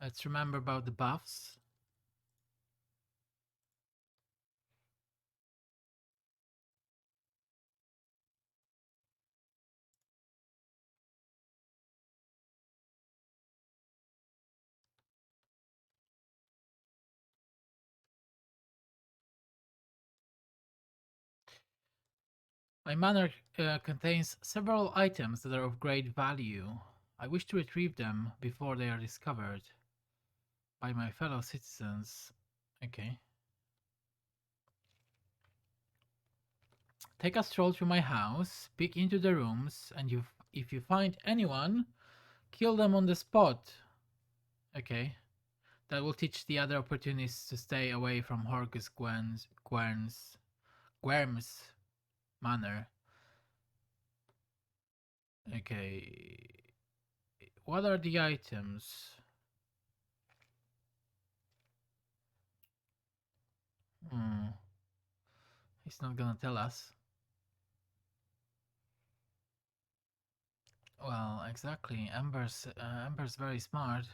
Let's remember about the buffs. My manor contains several items that are of great value. I wish to retrieve them before they are discovered by my fellow citizens. Okay. Take a stroll through my house, peek into the rooms, and if you find anyone, kill them on the spot. Okay. That will teach the other opportunists to stay away from Horgus Gwerm's manor. Okay. What are the items? Hmm. He's not gonna tell us. Well, exactly. Amber's very smart.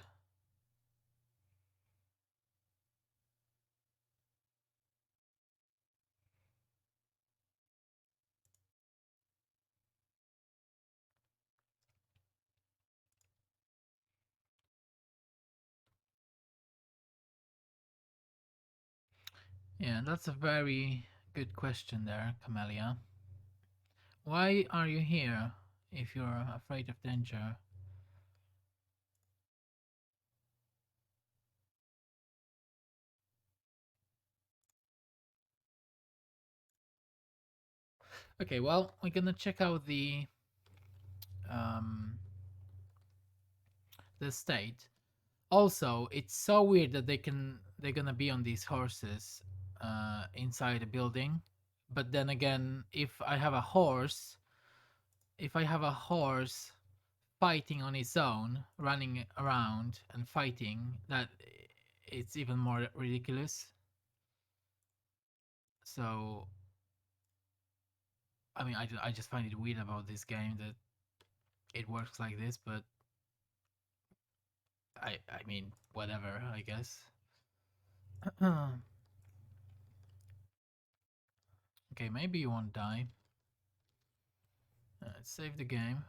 Yeah, that's a very good question there, Camellia. Why are you here if you're afraid of danger? Okay, well, we're gonna check out um the state. Also, it's so weird that they're gonna be on these horses inside a building. But then again, if I have a horse fighting on its own, running around and fighting, that it's even more ridiculous. So, I mean, I just find it weird about this game that it works like this, but I mean, whatever, I guess. Okay, maybe you won't die. Let's save the game.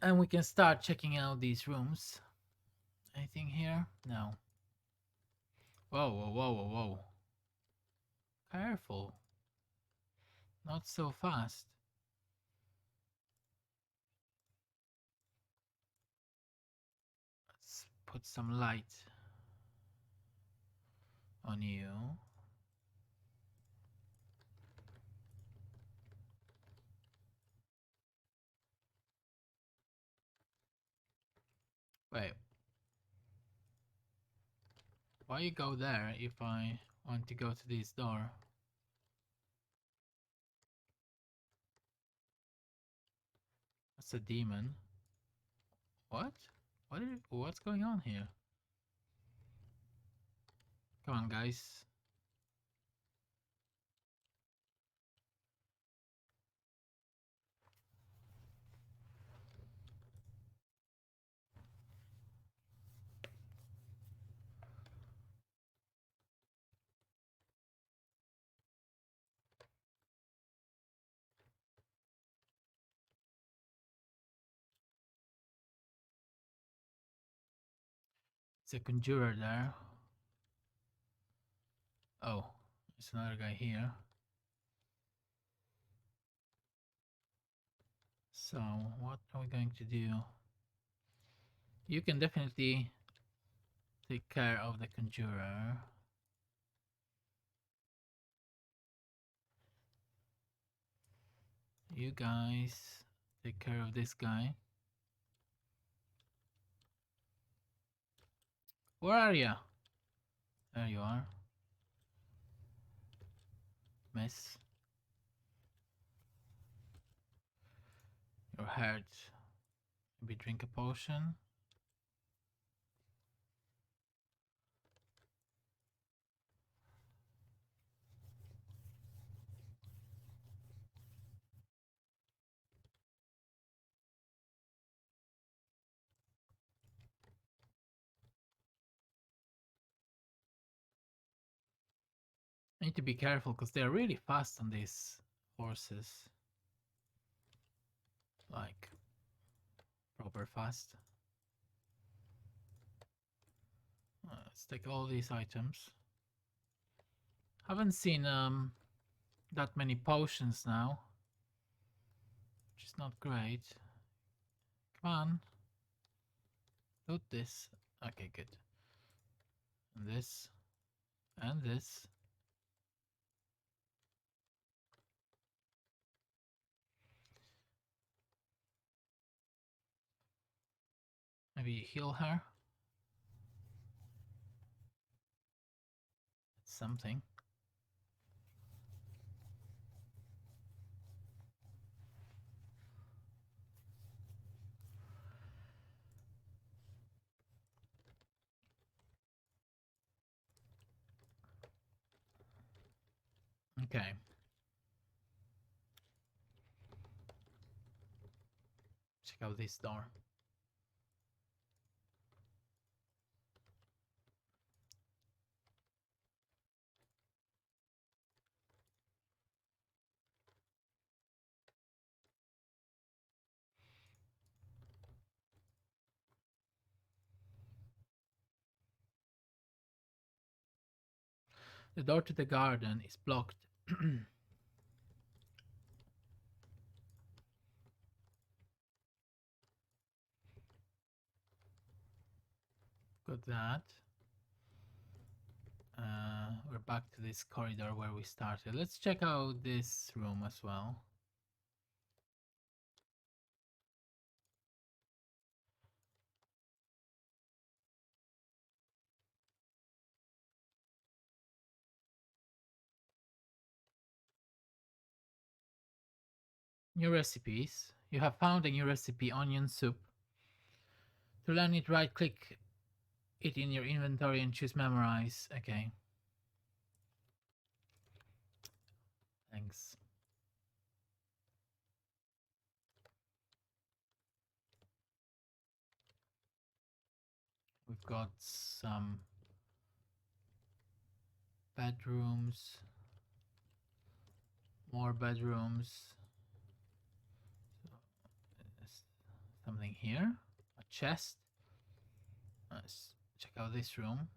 And we can start checking out these rooms. Anything here? No. Whoa, whoa, whoa, whoa, whoa. Careful. Not so fast. Let's put some light on you. Wait. Why you go there if I want to go to this door? That's a demon. What? What's going on here? Come on, guys. It's a conjurer there. Oh, there's another guy here. So, what are we going to do? You can definitely take care of the conjurer. You guys take care of this guy. Where are you? There you are. Miss. You're hurt. Maybe drink a potion. I need to be careful because they're really fast on these horses. Like, proper fast. Let's take all these items. Haven't seen that many potions now, which is not great. Come on. Loot this. Okay, good. And this. And this. Maybe heal her. Something. Okay. Check out this door. The door to the garden is blocked. Got that. We're back to this corridor where we started. Let's check out this room as well. New recipes. You have found a new recipe, onion soup. To learn it, right click it in your inventory and choose memorize. Okay. Thanks. We've got some bedrooms, more bedrooms. Something here, a chest. Let's check out this room.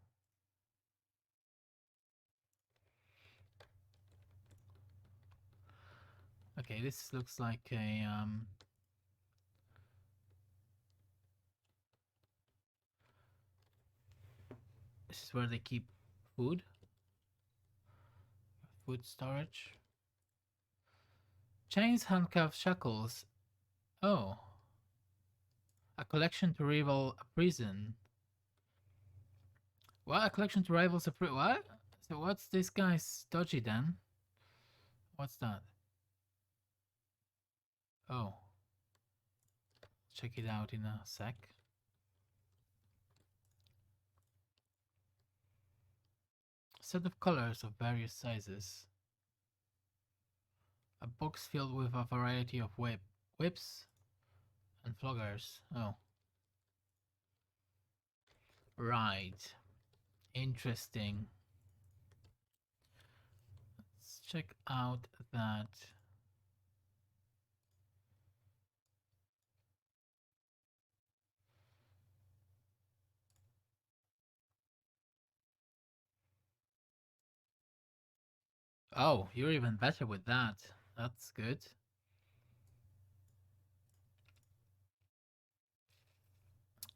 Okay, this looks like a this is where they keep food. Food storage. Chains, handcuffs, shackles. Oh. A collection to rival a prison. What? A collection to rivals a prison? What? So what's this guy's dodgy then? What's that? Oh. Check it out in a sec. Set of colors of various sizes. A box filled with a variety of whips and floggers. Oh. Right. Interesting. Let's check out that. Oh, you're even better with that. That's good.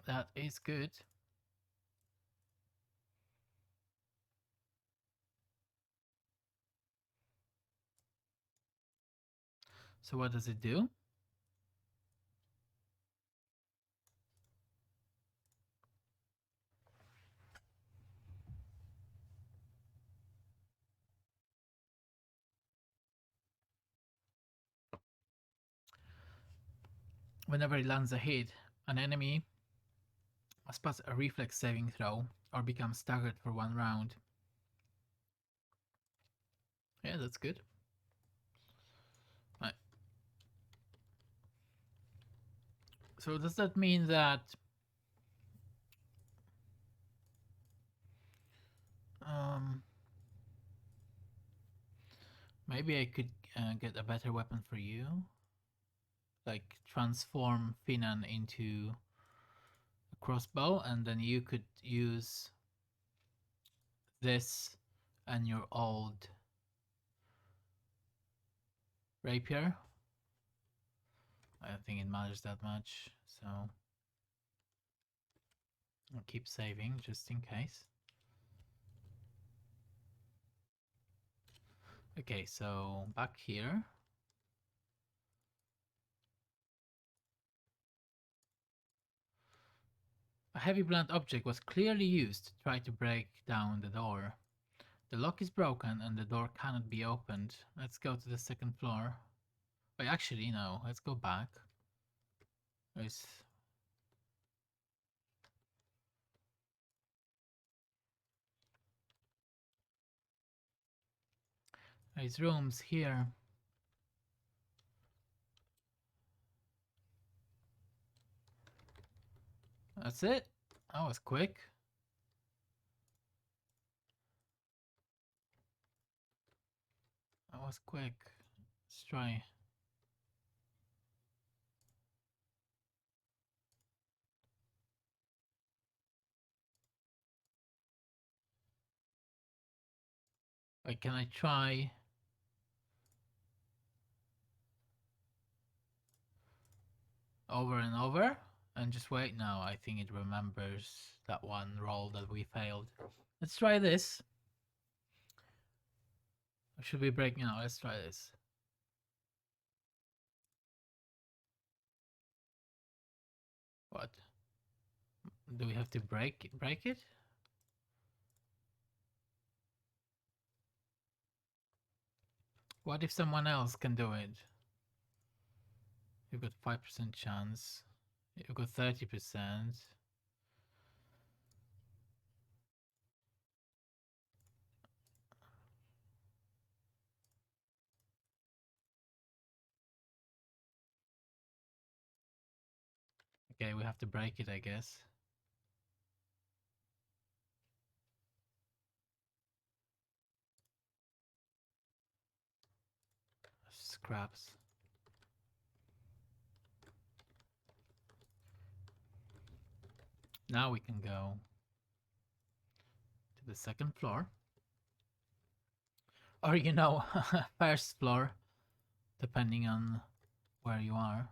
That is good. So what does it do? Whenever it lands a hit, an enemy must pass a reflex saving throw or become staggered for 1 round. Yeah, that's good. Right. So does that mean that um Maybe I could get a better weapon for you. Like transform Finan into a crossbow, and then you could use this and your old rapier. I don't think it matters that much, so I'll keep saving just in case. Okay, so back here. A heavy blunt object was clearly used to try to break down the door. The lock is broken and the door cannot be opened. Let's go to the second floor. Wait, actually, no. Let's go back. There's rooms here. That's it. That was quick. That was quick. Let's try. Wait, can I try? Over and over? And just wait now. I think it remembers that one roll that we failed. Let's try this. Or should we break now? Let's try this. What? Do we have to break it? What if someone else can do it? You've got 5% chance. You've got 30%. Okay, we have to break it, I guess. Scraps. Now we can go to the second floor. Or, you know, first floor, depending on where you are.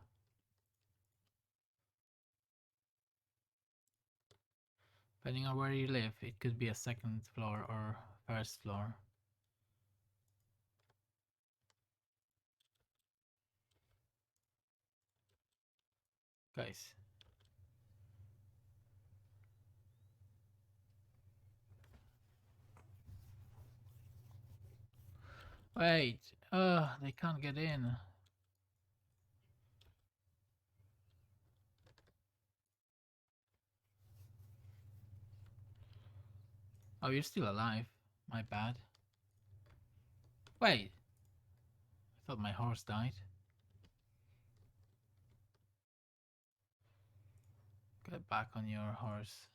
Depending on where you live, it could be a second floor or first floor. Guys. Wait. They can't get in. Oh, you're still alive. My bad. Wait. I thought my horse died. Get back on your horse.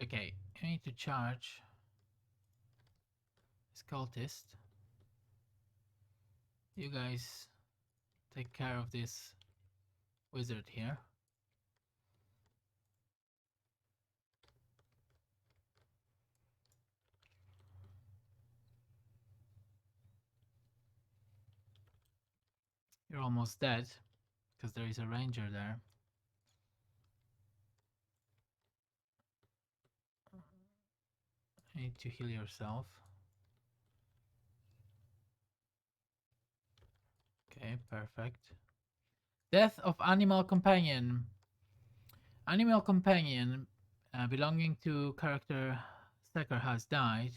Okay, you need to charge this cultist. You guys take care of this wizard here. You're almost dead because there is a ranger there. You need to heal yourself. Okay, perfect. Death of animal companion. Animal companion belonging to character Stecker has died.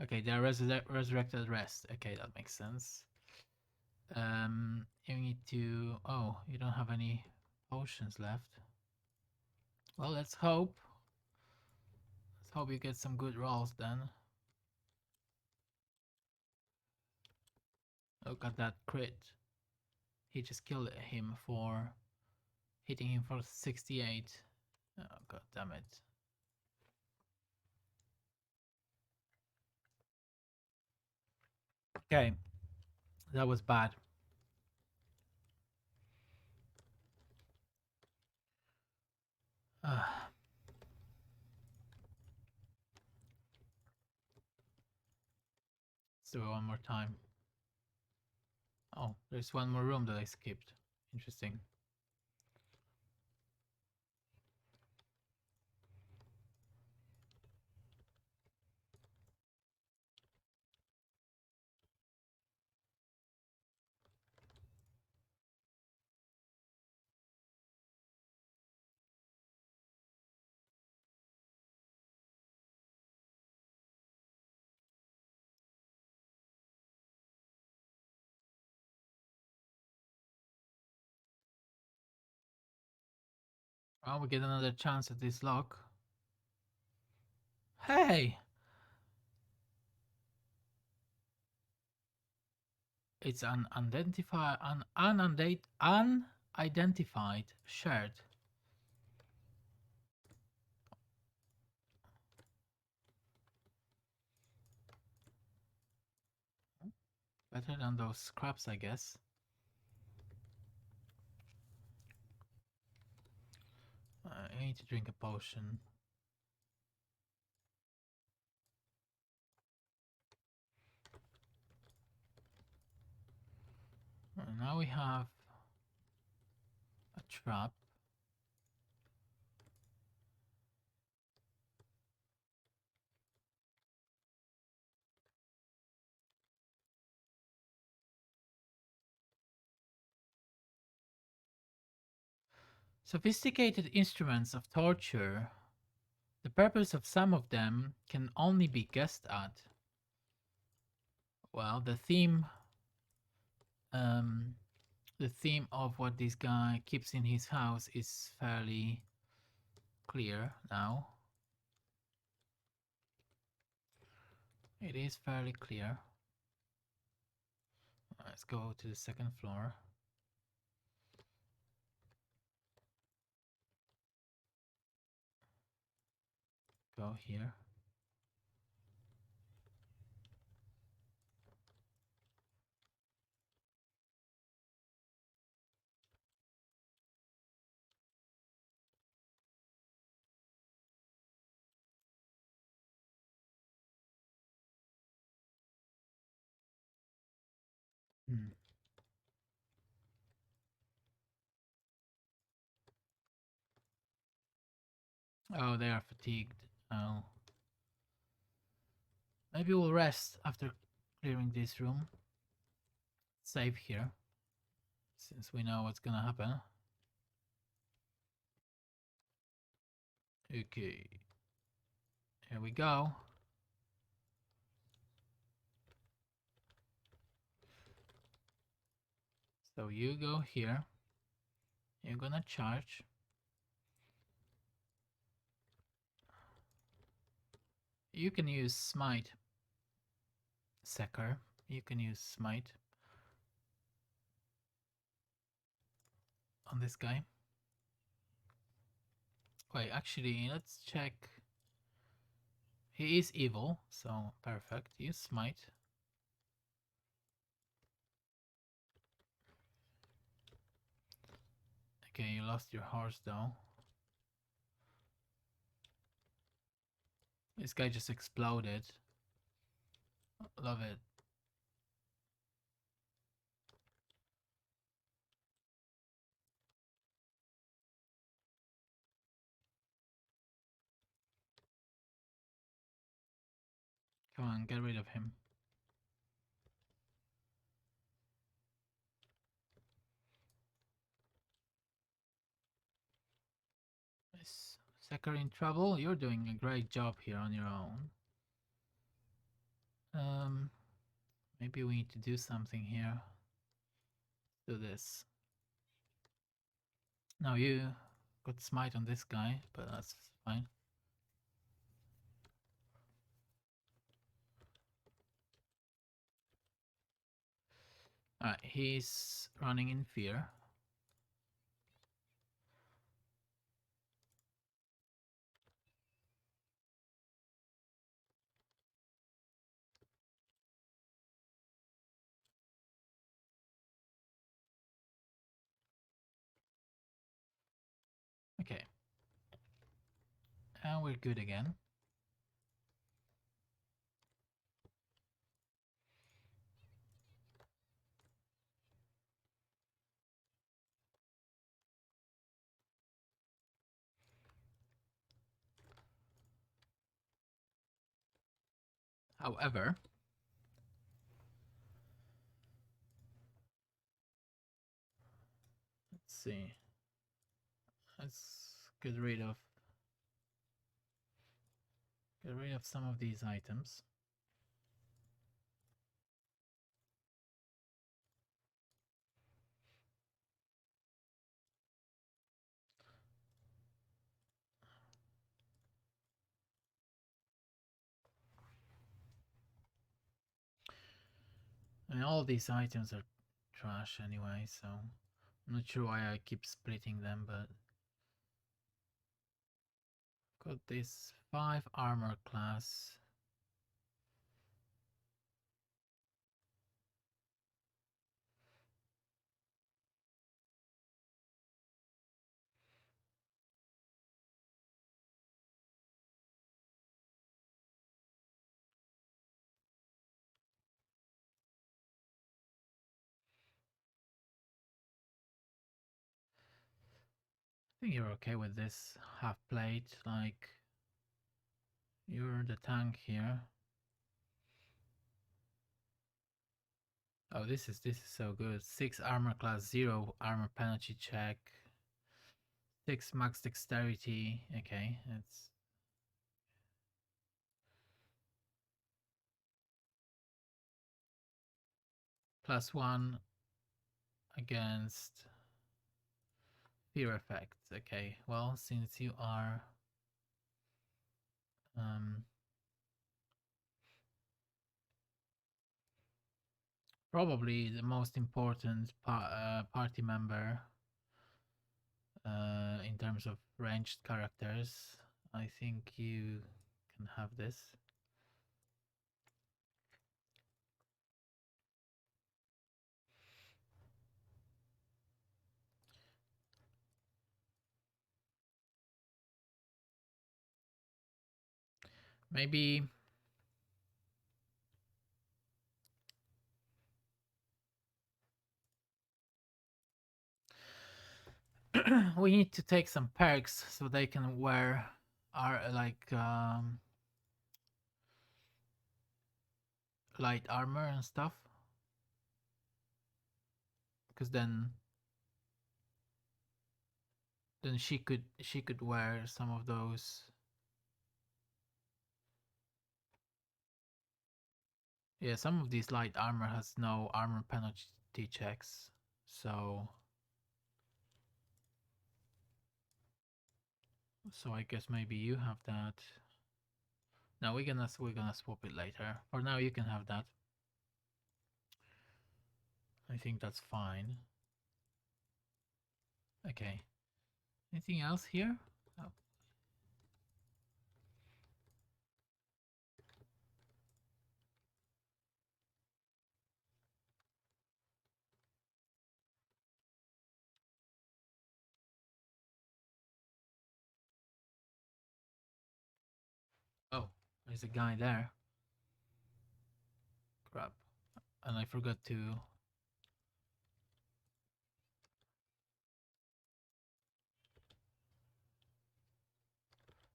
Okay, they're resurrected rest. Okay, that makes sense. You need to. Oh, you don't have any potions left. Well, let's hope. Let's hope you get some good rolls then. Look at that crit. He just killed him for hitting him for 68. Oh, god damn it. Okay, that was bad. Uh, let's do it one more time. Oh, there's one more room that I skipped. Interesting. Well, we get another chance at this lock. Hey! It's an unidentified shard. Better than those scraps, I guess. I need to drink a potion. Now we have a trap. Sophisticated instruments of torture. The purpose of some of them can only be guessed at. Well, um, the theme of what this guy keeps in his house is fairly clear now. It is fairly clear. Let's go to the second floor. Go here. Hmm. Oh, they are fatigued. Oh. Maybe we'll rest after clearing this room. Save here, since we know what's gonna happen. Okay. Here we go. So you go here. You're gonna charge. You can use smite. Secker. You can use smite on this guy. Wait, actually, let's check. He is evil, so perfect. Use smite. Okay, you lost your horse though. This guy just exploded. Love it. Come on, get rid of him. Is Secker in trouble? You're doing a great job here on your own. Um, maybe we need to do something here. Do this. Now you got smite on this guy, but that's fine. Alright, he's running in fear. Okay. And we're good again. However, let's see. Let's get rid of some of these items. And all these items are trash anyway, so I'm not sure why I keep splitting them, but got this 5 armor class. I think you're okay with this half plate, like you're the tank here. Oh, this is so good. 6 armor class, 0 armor penalty check, 6 max dexterity. Okay, it's +1 against fear effects. Okay, well, since you are probably the most important party member in terms of ranged characters, I think you can have this. Maybe we need to take some perks so they can wear our light armor and stuff, because then she could wear some of those. Yeah, some of these light armor has no armor penalty checks, so I guess maybe you have that. No, we're gonna swap it later. For now, you can have that. I think that's fine. Okay. Anything else here? Oh. Oh, there's a guy there. Crap. And I forgot to.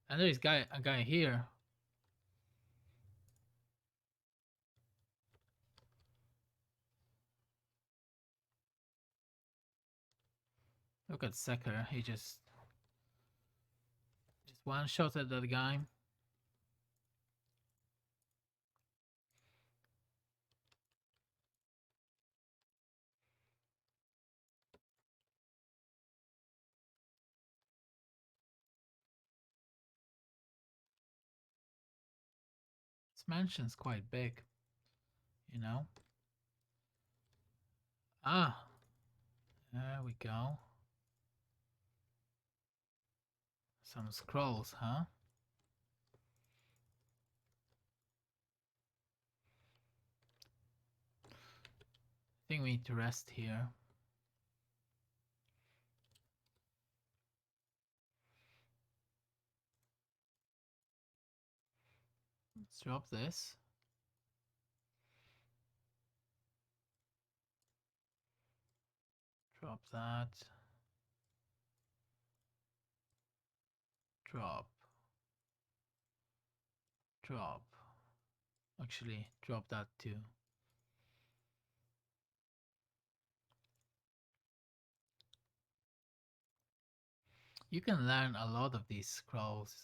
And there is a guy here. Look at Secker. He just one shot at that guy. This mansion's quite big, you know? Ah, there we go. Some scrolls, huh? I think we need to rest here. Let's drop this. Drop that. Drop. Drop. Actually, drop that too. You can learn a lot of these scrolls.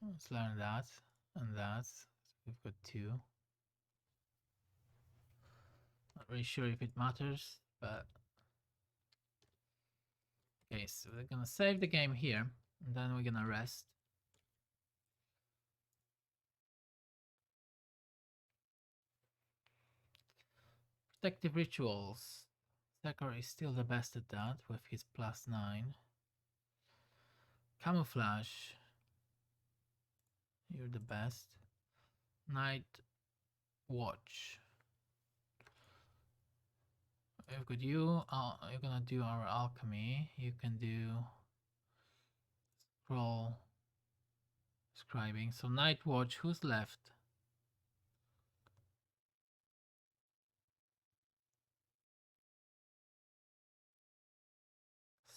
Let's learn that and that. We've got two. Not really sure if it matters, but okay, so we're gonna save the game here and then we're gonna rest. Protective rituals. Sekar is still the best at that with his +9. Camouflage. You're the best. Night watch. We've got you. You're gonna do our alchemy. You can do scroll scribing. So night watch. Who's left?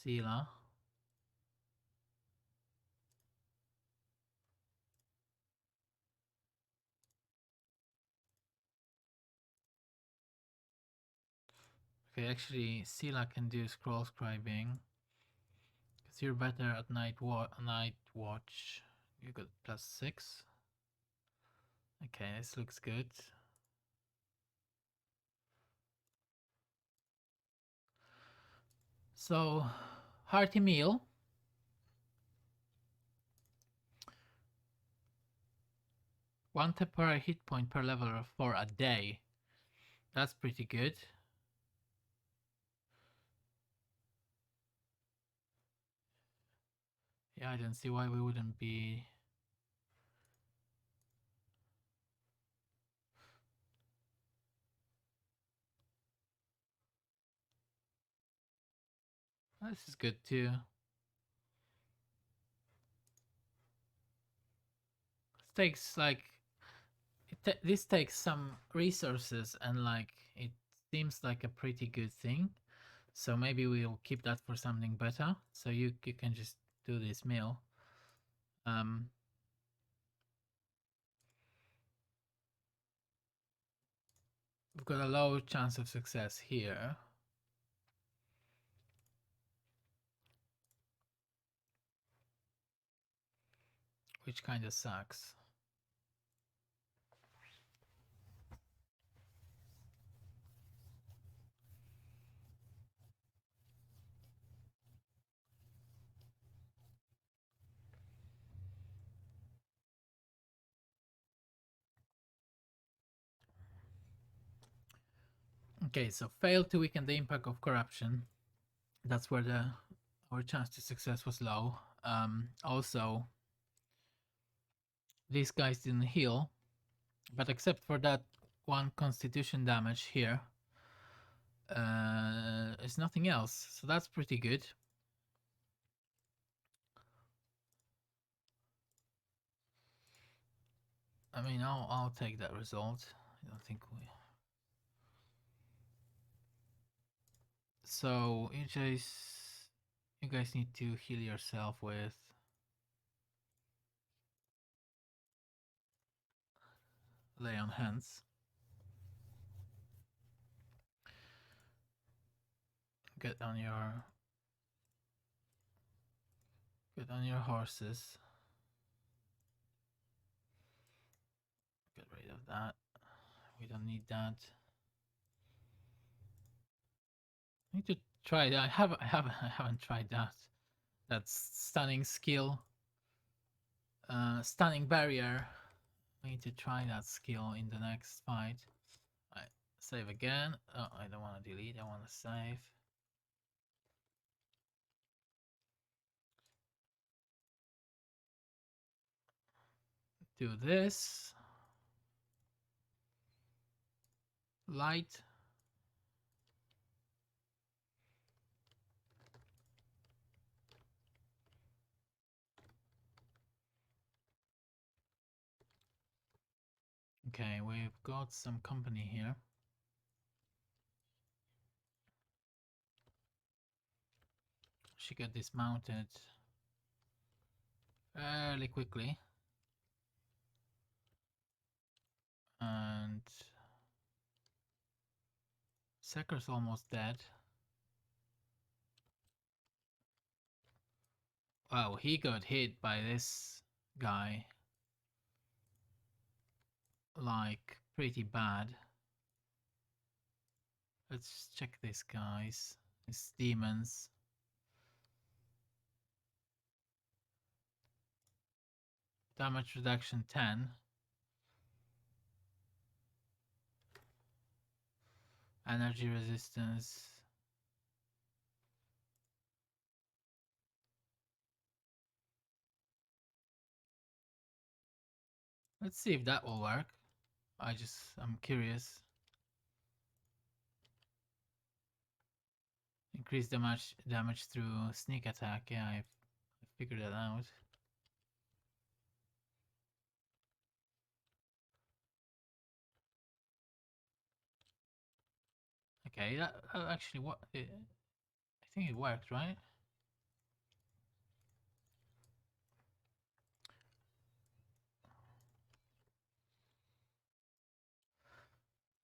Sela. Okay, actually, Sela can do scroll scribing. Because you're better at night watch. You got +6. Okay, this looks good. So, hearty meal. 1 temporary hit point per level for a day. That's pretty good. Yeah, I don't see why we wouldn't be. This is good too. This takes like this takes some resources and like it seems like a pretty good thing. So maybe we'll keep that for something better. So you can just do this meal. We've got a low chance of success here. Which kind of sucks. Okay, so fail to weaken the impact of corruption. That's where our chance to success was low. Also, these guys didn't heal, but except for that one constitution damage here, there's nothing else. So that's pretty good. I mean, I'll take that result. I don't think we. So you guys need to heal yourself with lay on hands. Get on your horses. Get rid of that. We don't need that. I need to try that. I haven't tried that. That's stunning skill. Stunning barrier. I need to try that skill in the next fight. Right, save again. Oh, I don't want to delete, I want to save. Do this. Light. Okay, we've got some company here. She got dismounted fairly quickly. And Sekker's almost dead. Wow, he got hit by this guy. Like, pretty bad. Let's check this, guys. It's demons. Damage reduction 10. Energy resistance. Let's see if that will work. I'm curious. Increase damage through sneak attack. Yeah, I figured that out. Okay, that actually what I think it worked, right?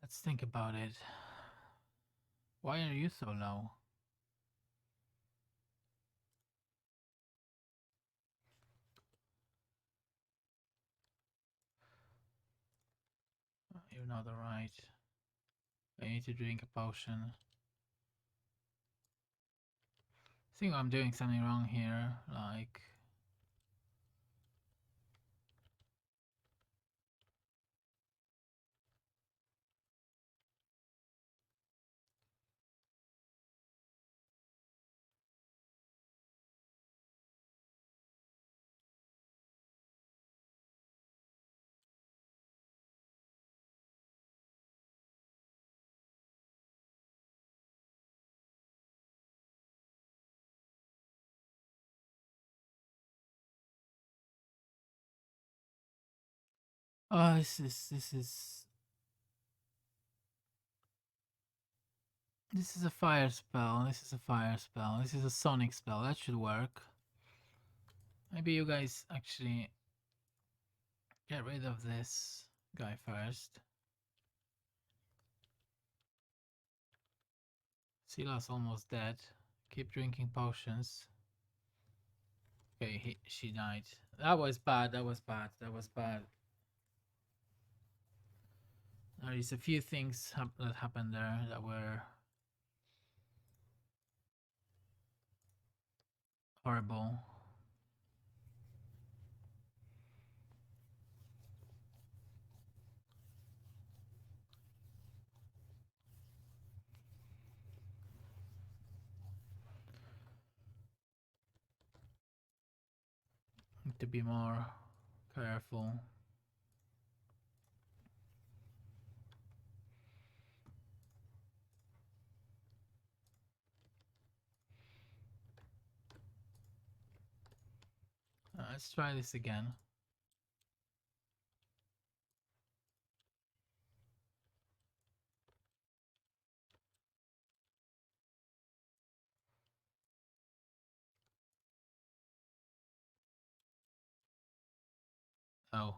Let's think about it. Why are you so low? You're not alright. I need to drink a potion. I think I'm doing something wrong here. Like, oh, this is a fire spell. This is a fire spell. This is a sonic spell. That should work. Maybe you guys actually get rid of this guy first. Sila's almost dead. Keep drinking potions. Okay, she died. That was bad. That was bad. That was bad. There is a few things that happened there that were horrible. Need to be more careful. Let's try this again. Oh.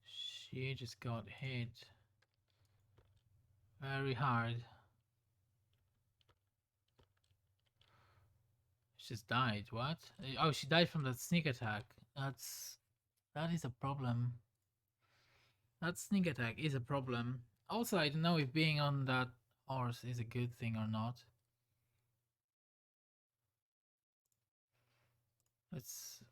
She just got hit very hard. She just died. What? Oh, she died from that sneak attack. That is a problem. That sneak attack is a problem. Also, I don't know if being on that horse is a good thing or not. Let's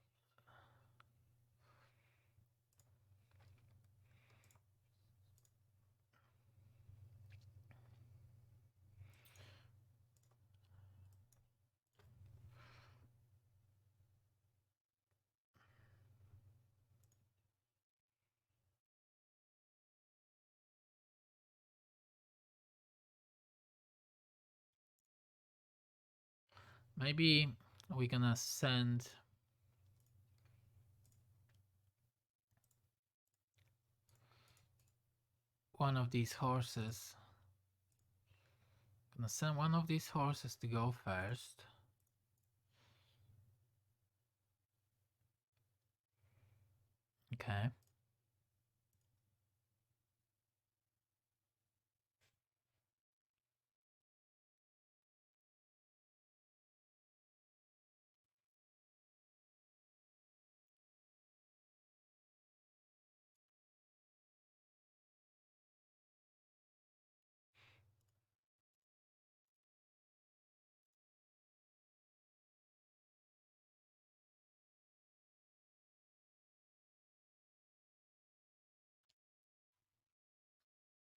Maybe we're gonna send one of these horses. Gonna send one of these horses to go first. Okay.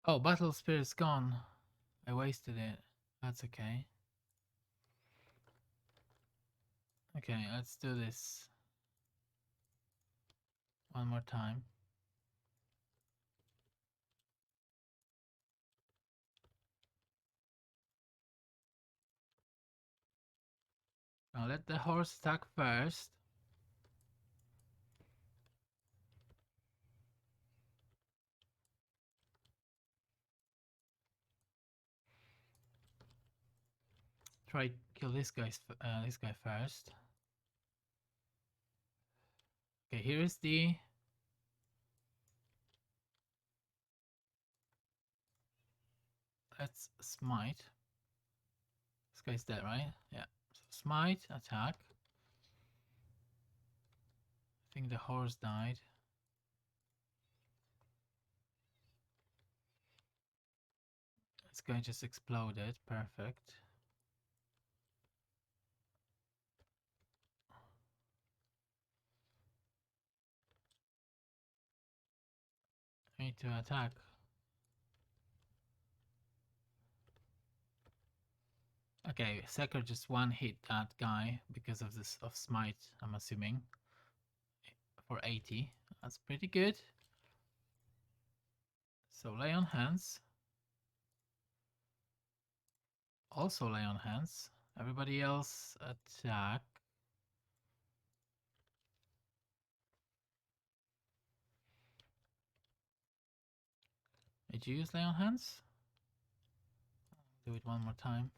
Oh, battle spirit's gone. I wasted it. That's okay. Okay, let's do this one more time. Now let the horse attack first. Try kill this guy first. Okay, here is the. Let's smite. This guy's dead, right? Yeah. So smite, attack. I think the horse died. This guy just exploded. Perfect. I need to attack. Okay, Secker just one hit that guy because of this of smite, I'm assuming. For 80. That's pretty good. So lay on hands. Also lay on hands. Everybody else attack. Did you use lay on hands? Do it one more time.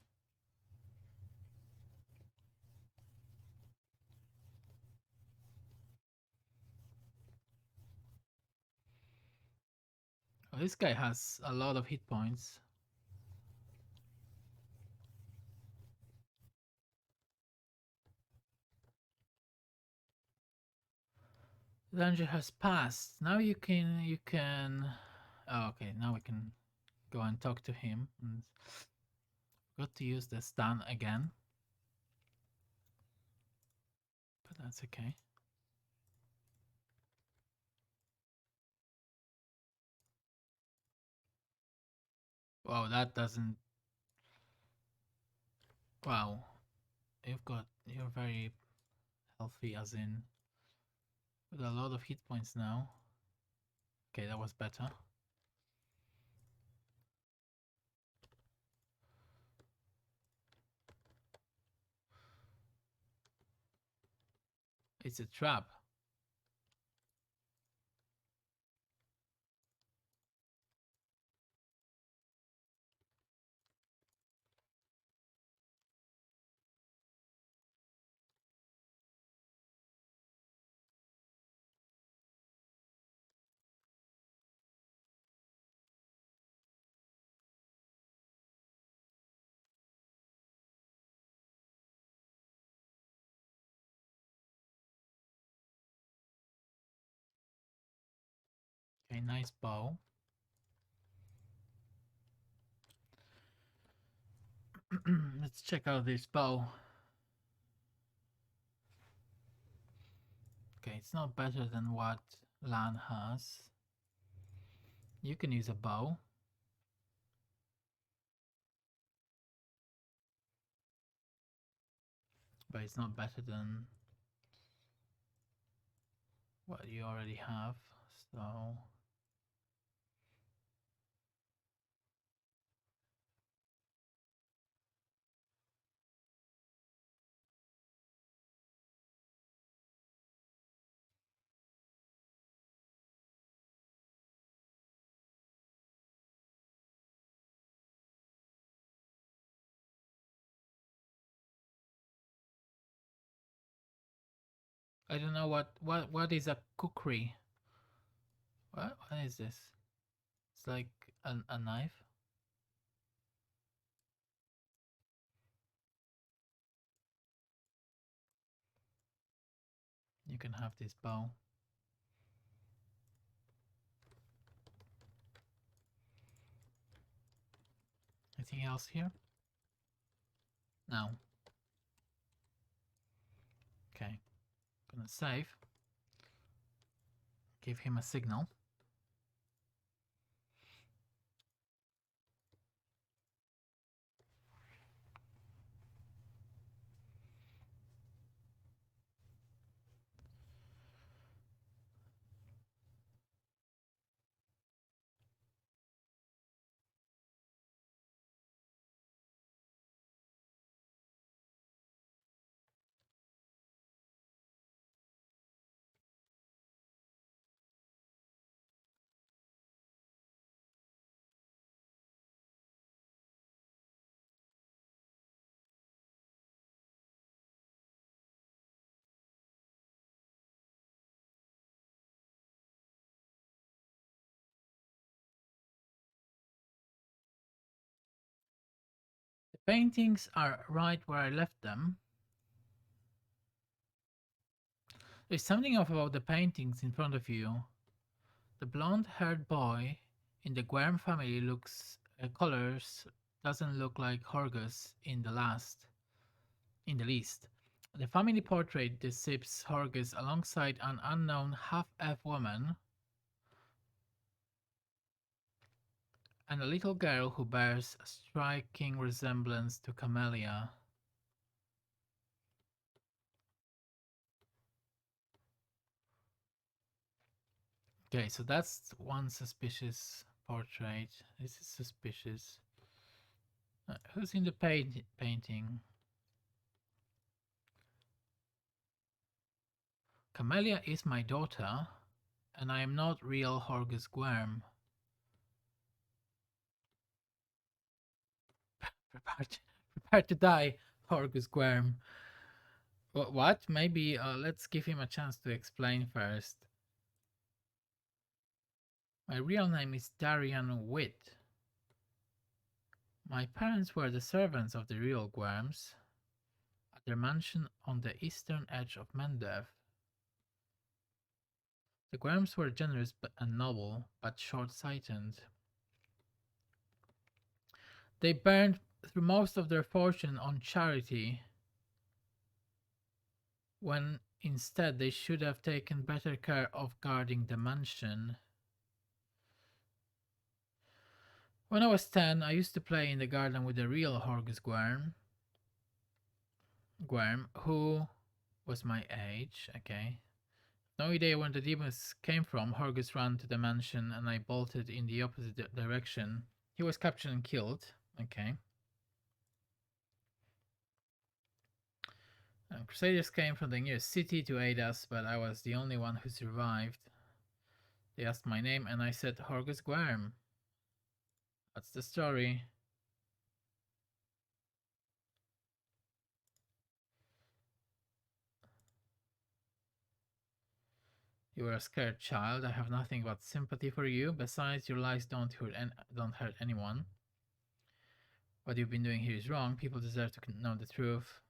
Oh, this guy has a lot of hit points. The danger has passed. Now you can. Oh, okay. Now we can go and talk to him. And got to use the stun again, but that's okay. Wow, that doesn't. Wow, you're very healthy, as in with a lot of hit points now. Okay, that was better. It's a trap. Okay, nice bow. Let's check out this bow. Okay, it's not better than what Lan has. You can use a bow. But it's not better than what you already have. So I don't know what is a kukri. What is this? It's like a knife. You can have this bow. Anything else here? No. Okay. Gonna save. Give him a signal. The paintings are right where I left them. There's something off about the paintings in front of you. The blonde-haired boy in the Gwerm family looks colors doesn't look like Horgus in the least. The family portrait depicts Horgus alongside an unknown half-elf woman and a little girl who bears a striking resemblance to Camellia. Okay, so that's one suspicious portrait. This is suspicious. Who's in the painting? Camellia is my daughter, and I am not real Horgus Gwerm. Prepare to die, Horgus Gwerm. What? Maybe let's give him a chance to explain first. My real name is Darian Witt. My parents were the servants of the real Gwerms at their mansion on the eastern edge of Mendev. The Gwerms were generous and noble, but short-sighted. They burned through most of their fortune on charity, when instead they should have taken better care of guarding the mansion. When I was 10, I used to play in the garden with the real Horgus Gwerm, who was my age, okay. No idea where the demons came from. Horgus ran to the mansion and I bolted in the opposite direction. He was captured and killed, okay. Crusaders came from the nearest city to aid us, but I was the only one who survived. They asked my name and I said Horgus Gwerm. That's the story. You were a scared child. I have nothing but sympathy for you. Besides, your lies don't hurt anyone. What you've been doing here is wrong. People deserve to know the truth.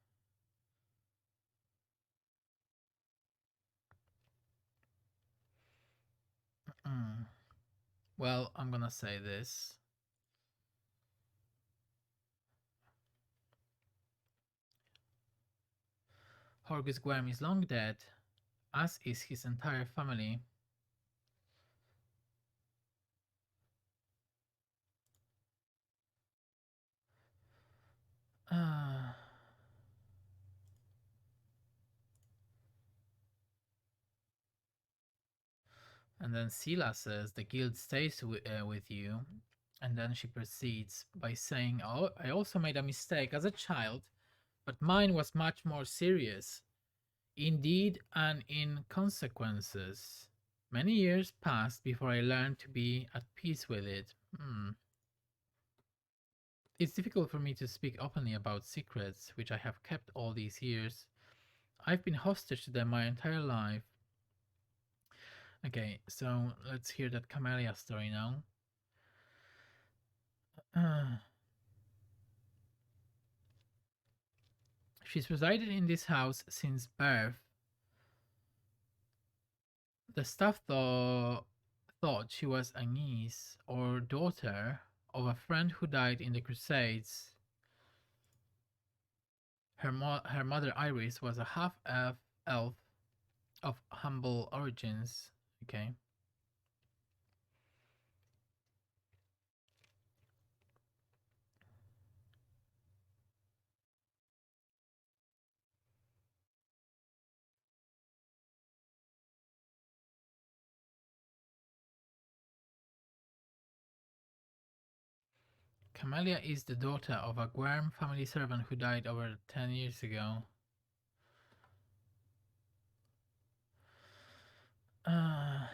Well, I'm gonna say this. Horgus Gwerm is long dead, as is his entire family. And then Sila says the guild stays with you. And then she proceeds by saying, "Oh, I also made a mistake as a child, but mine was much more serious. Indeed, and in consequences. Many years passed before I learned to be at peace with it. It's difficult for me to speak openly about secrets which I have kept all these years. I've been hostage to them my entire life. Okay, so let's hear that Camellia story now. She's resided in this house since birth. The staff thought she was a niece or daughter of a friend who died in the Crusades. Her mother Iris was a half elf of humble origins. Okay. Camellia is the daughter of a Gwerm family servant who died over 10 years ago. Uh,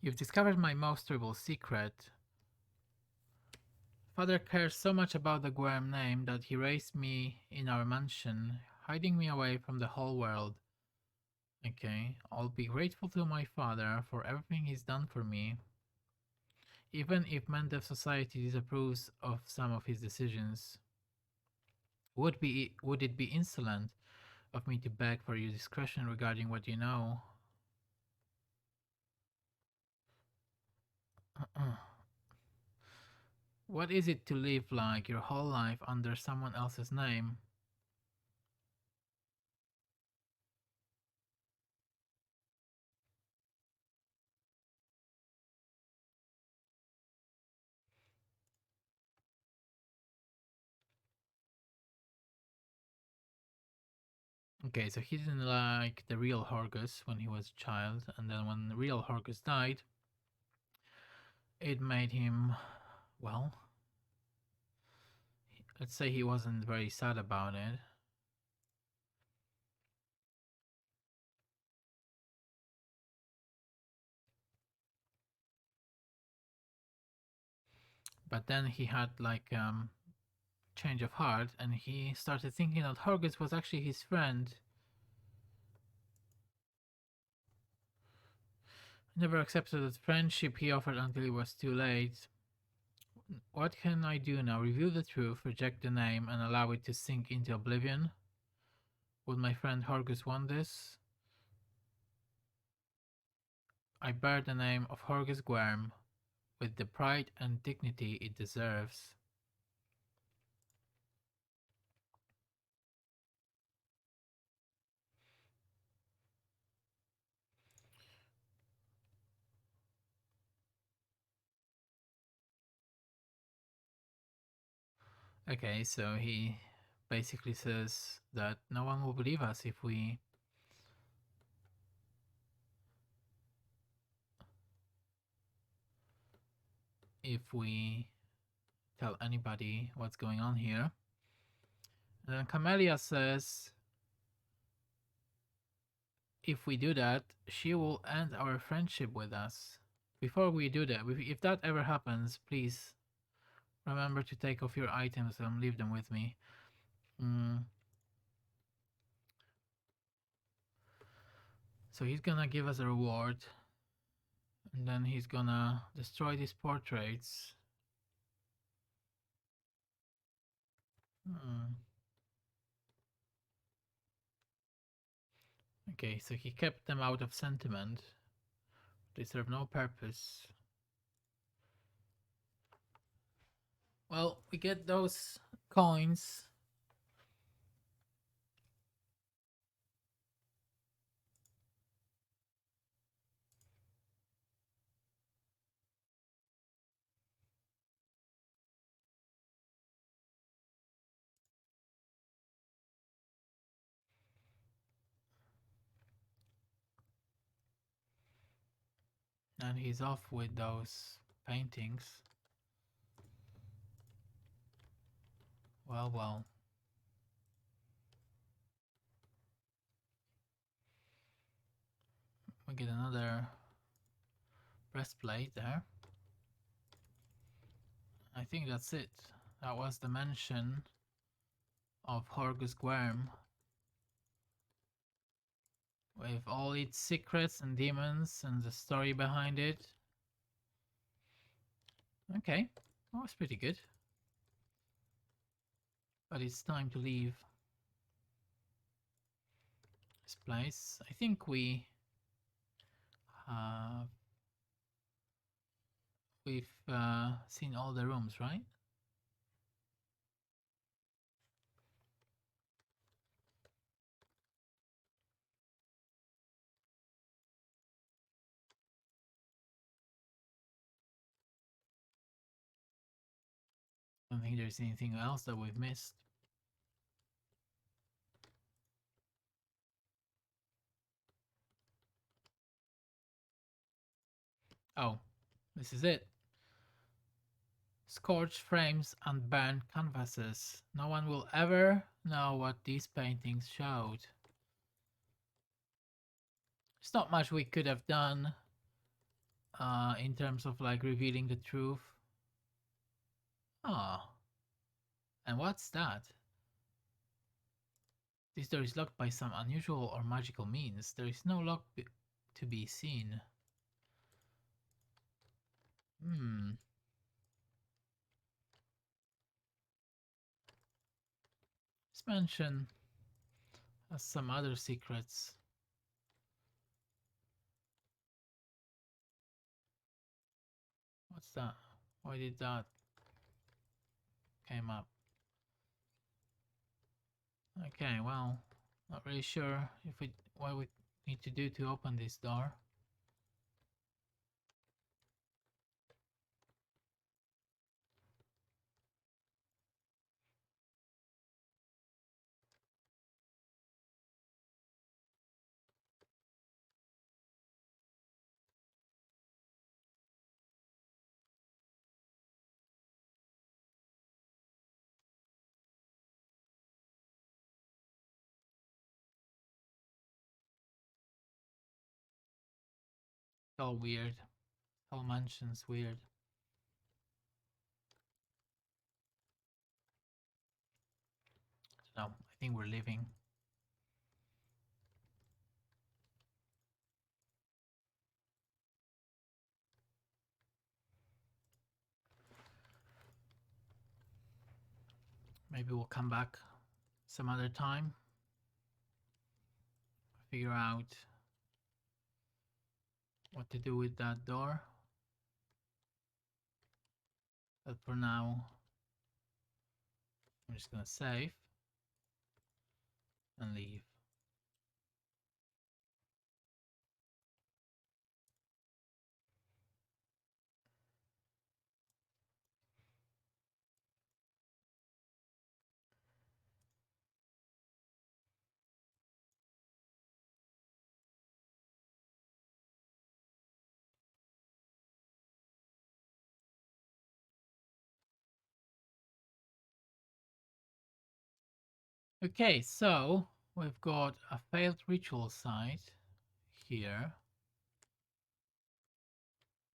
you've discovered my most terrible secret. Father cares so much about the Gwerm name that he raised me in our mansion, hiding me away from the whole world. Okay, I'll be grateful to my father for everything he's done for me, even if Mendev society disapproves of some of his decisions. Would it be insolent of me to beg for your discretion regarding what you know? What is it to live like your whole life under someone else's name? Okay, so he didn't like the real Horgus when he was a child, and then when the real Horgus died, it made him, well, let's say he wasn't very sad about it. But then he had like change of heart, and he started thinking that Horgus was actually his friend. Never accepted the friendship he offered until it was too late. What can I do now? Reveal the truth, reject the name, and allow it to sink into oblivion? Would my friend Horgus want this? I bear the name of Horgus Gwerm with the pride and dignity it deserves. Okay, so he basically says that no one will believe us if we tell anybody what's going on here. And then Camellia says if we do that, she will end our friendship with us. Before we do that, if that ever happens, please remember to take off your items and leave them with me. So he's gonna give us a reward, and then he's gonna destroy these portraits. Okay, so he kept them out of sentiment. They serve no purpose. Well, we get those coins. And he's off with those paintings. Well, well. We get another breastplate there. I think that's it. That was the mention of Horgus Gwerm, with all its secrets and demons and the story behind it. Okay, that was pretty good. But it's time to leave this place. I think we've seen all the rooms, right? I don't think there's anything else that we've missed. Oh, this is it. Scorched frames and burned canvases. No one will ever know what these paintings showed. There's not much we could have done in terms of like revealing the truth. Ah, and what's that? This door is locked by some unusual or magical means. There is no lock to be seen. Hmm. This mansion has some other secrets. What's that? Why did that came up? Okay, well, not really sure if what we need to do to open this door. It's all weird. Whole mansion's weird. No, I think we're leaving. Maybe we'll come back some other time. Figure out what to do with that door. But for now, I'm just gonna save and leave. Okay, so we've got a failed ritual site here.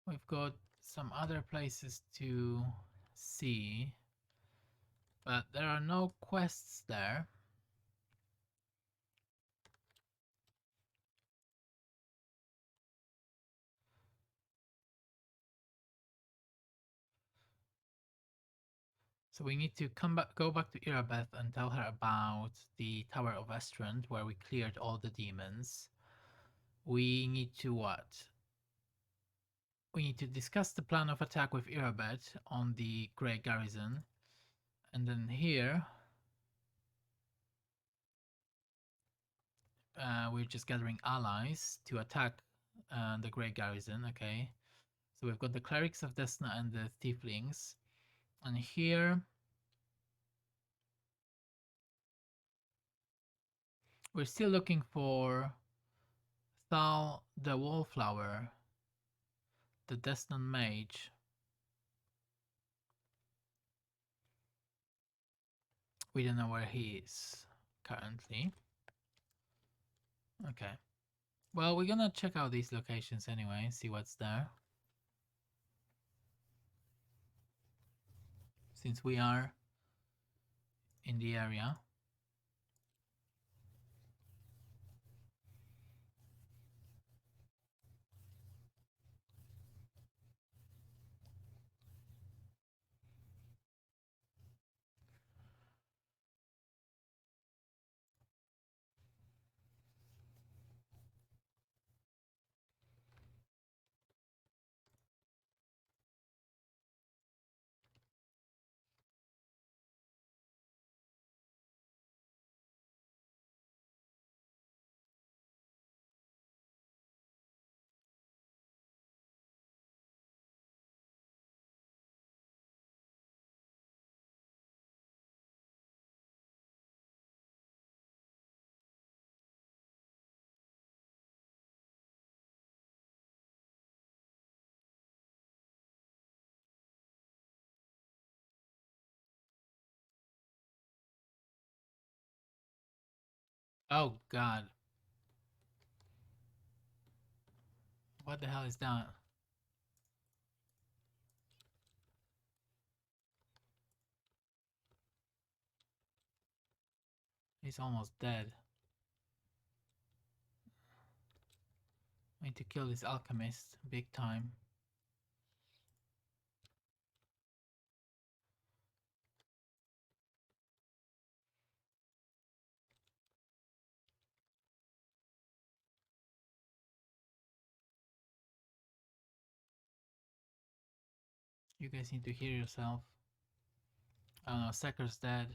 We've got some other places to see, but there are no quests there. So we need to go back to Irabeth and tell her about the Tower of Estrand, where we cleared all the demons. We need to what? We need to discuss the plan of attack with Irabeth on the Grey Garrison. And then here, we're just gathering allies to attack the Grey Garrison, okay? So we've got the Clerics of Desna and the Tieflings. And here, we're still looking for Thal the Wallflower, the Desnan Mage. We don't know where he is currently. Okay. Well, we're gonna check out these locations anyway and see what's there. Since we are in the area. Oh god. What the hell is that? He's almost dead. I need to kill this alchemist big time. You guys need to heal yourself. I don't know, Sekker's dead.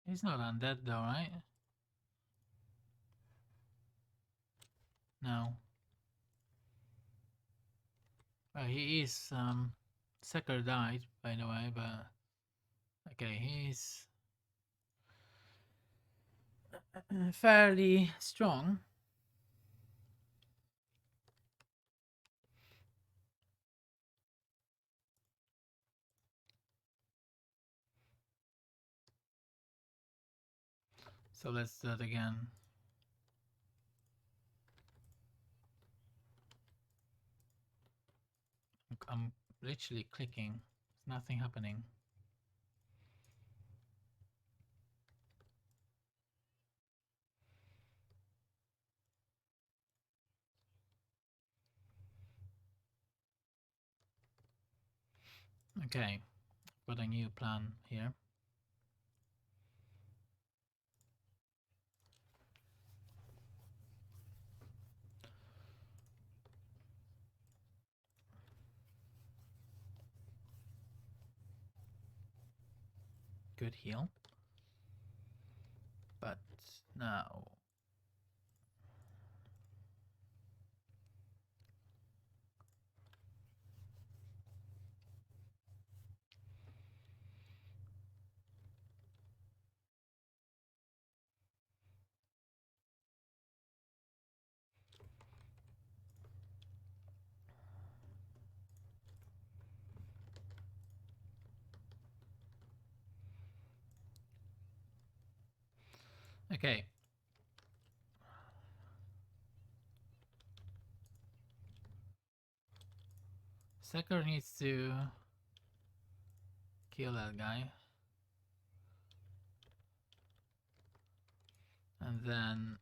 He's not undead though, right? No. Well, he is, Sekker died, by the way, but... Okay, he's... fairly strong. So let's do it again. I'm literally clicking. There's nothing happening. Okay, got a new plan here. Good heal. But now... Okay. Sekker needs to kill that guy. And then...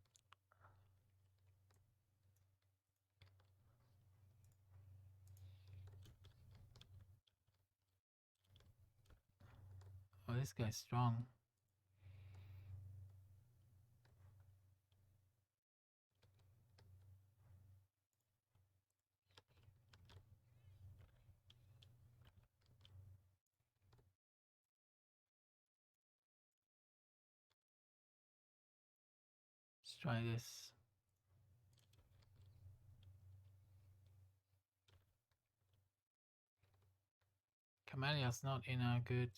Oh, this guy's strong. try this. Camellia's not in a good...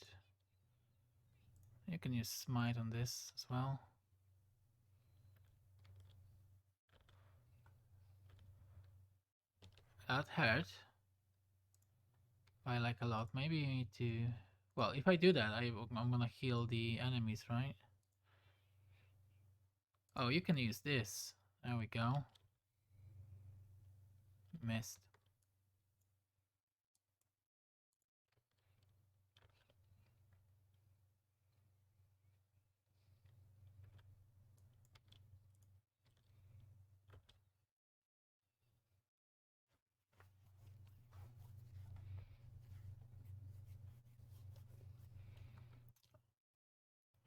You can use smite on this as well. That hurt. I like a lot. Maybe you need to... Well, if I do that, I'm gonna heal the enemies, right? Oh, you can use this. There we go. Missed.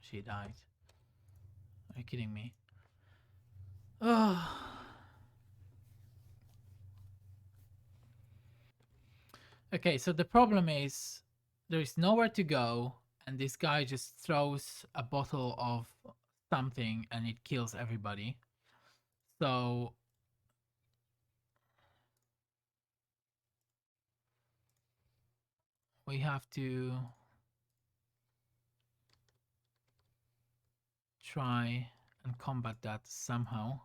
She died. Are you kidding me? Oh. Okay, so the problem is there is nowhere to go, and this guy just throws a bottle of something and it kills everybody. So we have to try and combat that somehow.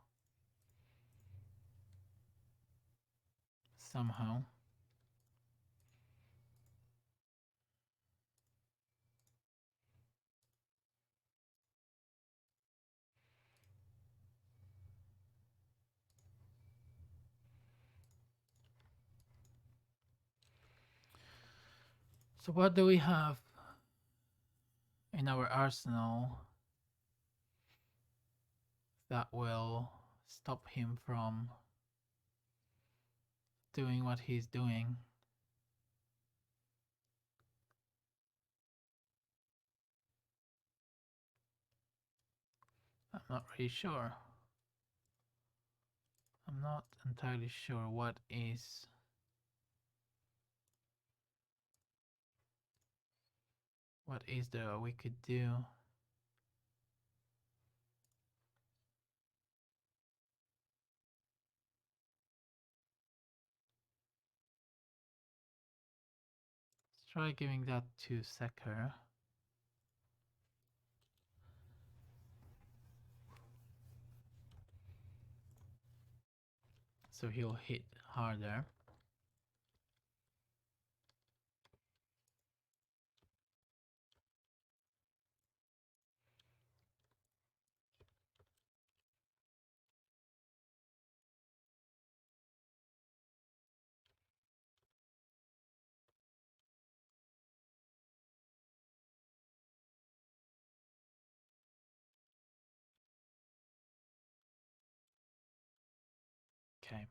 Somehow. So what do we have in our arsenal that will stop him from doing what he's doing? I'm not really sure. I'm not entirely sure what is there we could do. Let's try giving that to Seker. So he'll hit harder. Okay.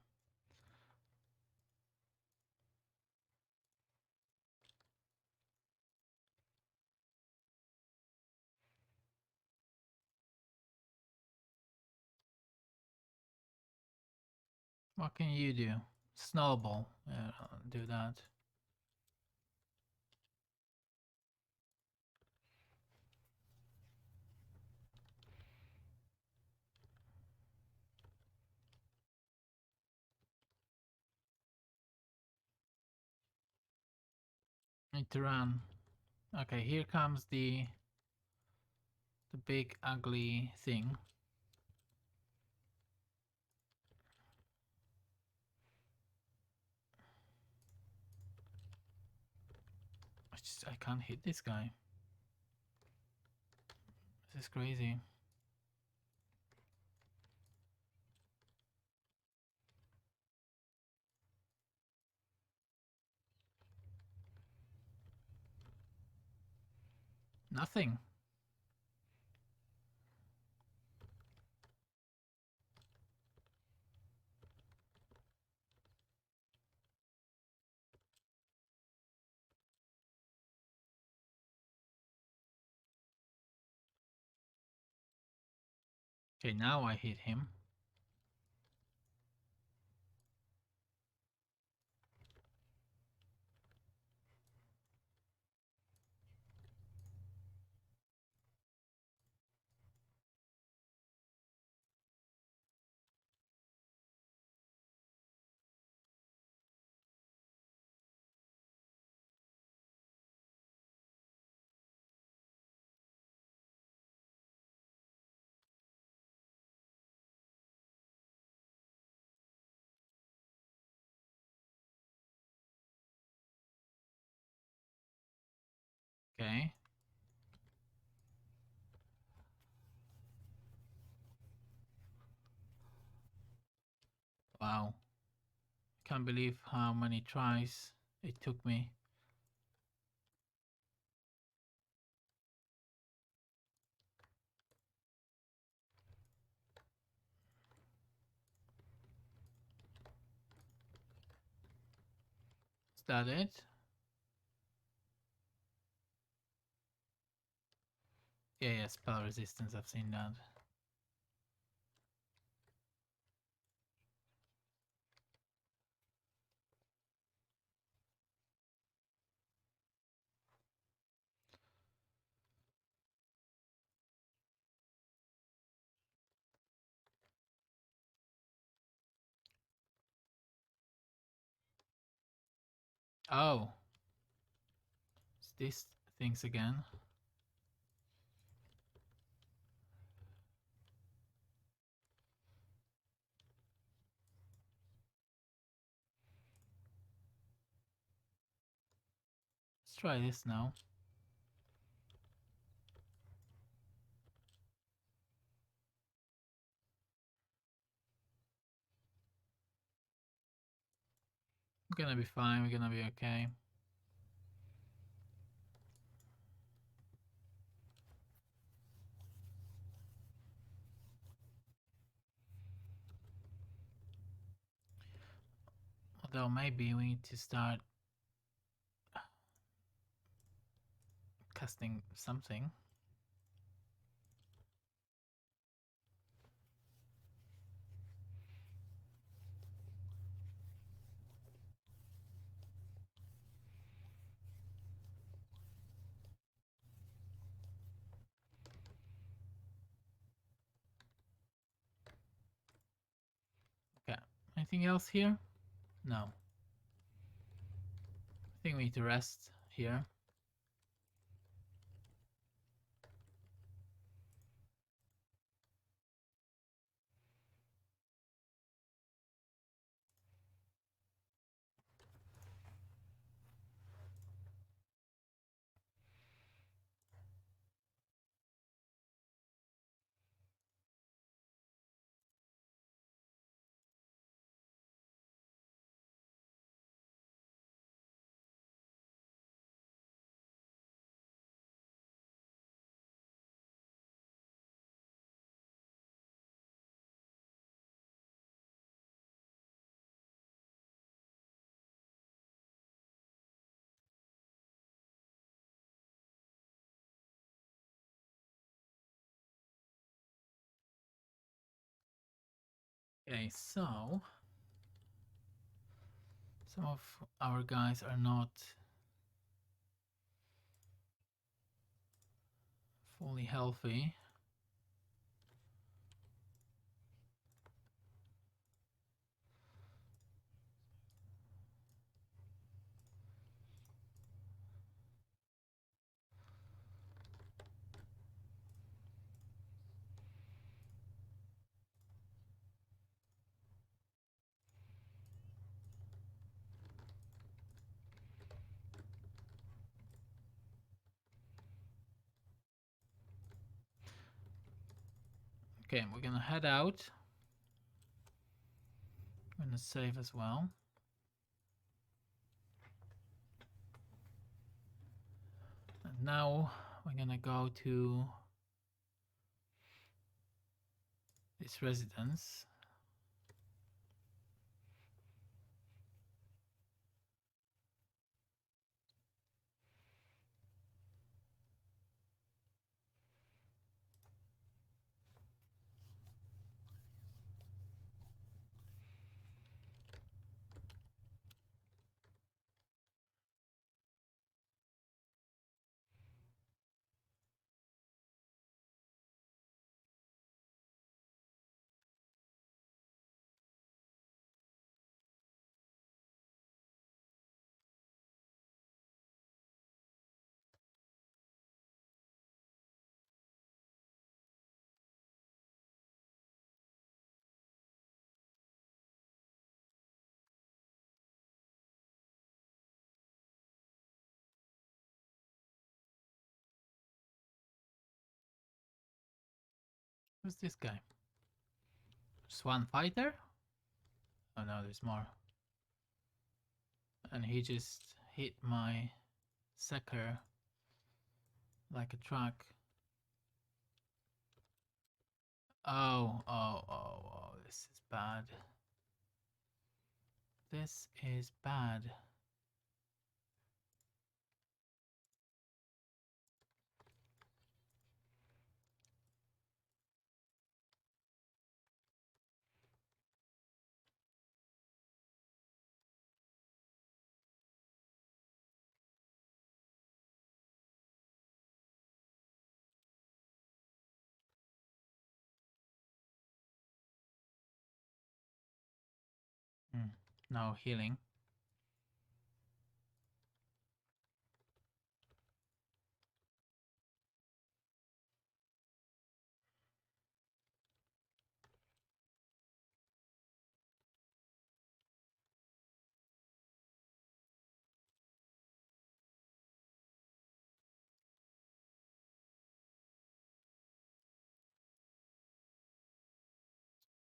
What can you do? Snowball. Yeah, I'll do that. Need to run. Okay, here comes the big ugly thing. I can't hit this guy. This is crazy. Nothing. Okay, now I hit him. Okay. Wow. Can't believe how many tries it took me. Is that it? Yeah, yeah, spell resistance, I've seen that. Oh, it's these things again. Let's try this now. We're gonna be fine, we're gonna be okay. Although maybe we need to start casting something. Okay, anything else here? No. I think we need to rest here. Okay, so some of our guys are not fully healthy. Okay, we're gonna head out. I'm gonna save as well. And now we're gonna go to this residence. Who's this guy? Just one fighter? Oh no, there's more. And he just hit my sucker like a truck. Oh, this is bad. This is bad. No healing.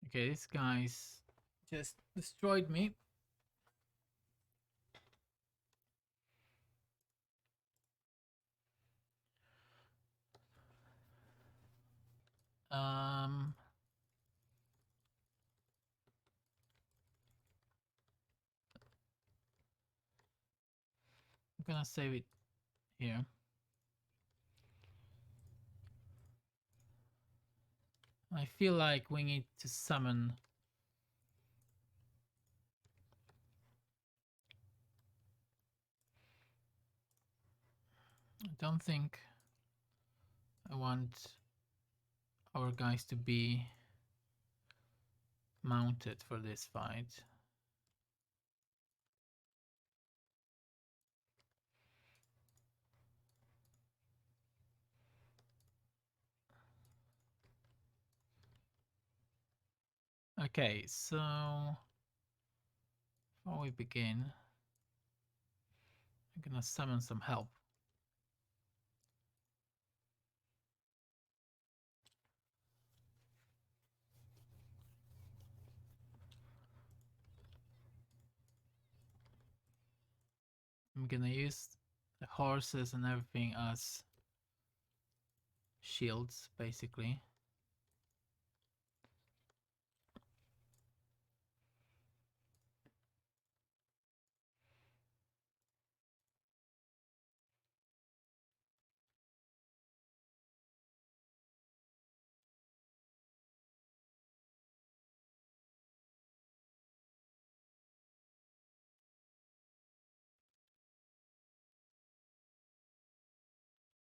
Okay, this guy's just destroyed me. I'm gonna save it here. I feel like we need to summon. I don't think I want our guys to be mounted for this fight. Okay, so before we begin, I'm gonna summon some help. I'm gonna use the horses and everything as shields, basically.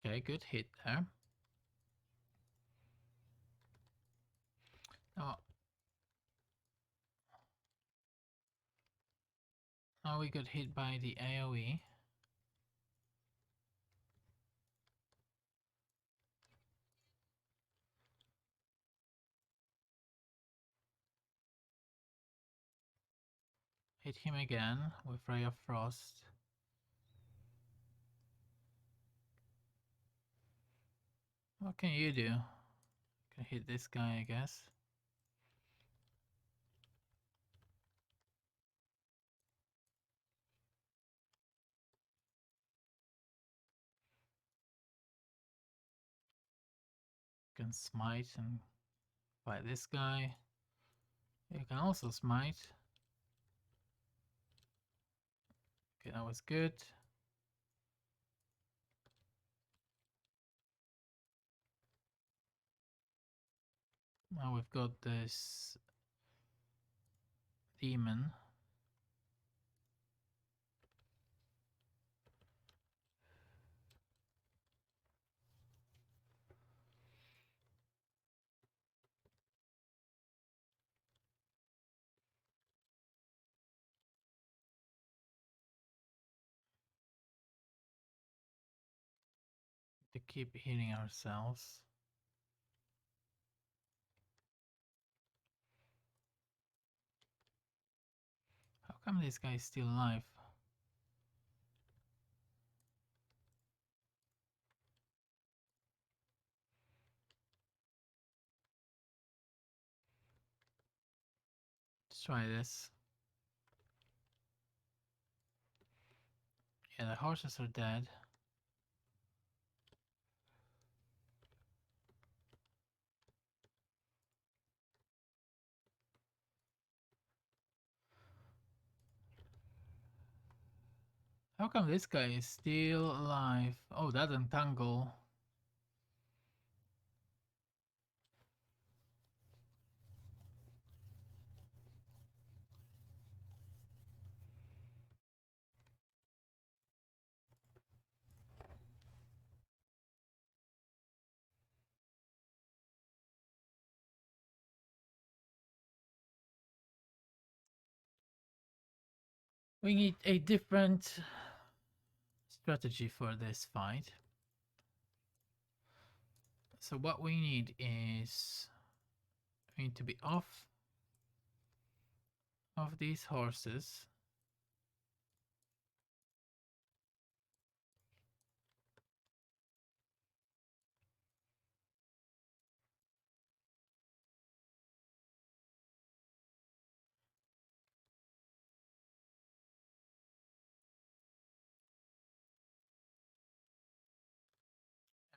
Okay, good hit there. Now we got hit by the AoE. Hit him again with Ray of Frost. What can you do? Can hit this guy, I guess. Can smite and fight this guy. You can also smite. Okay, that was good. Now we've got this demon. To keep healing ourselves. How come this guy is still alive? Let's try this. Yeah, the horses are dead. How come this guy is still alive? Oh, that entangle. We need a different strategy for this fight. So what we need is we need to be off of these horses.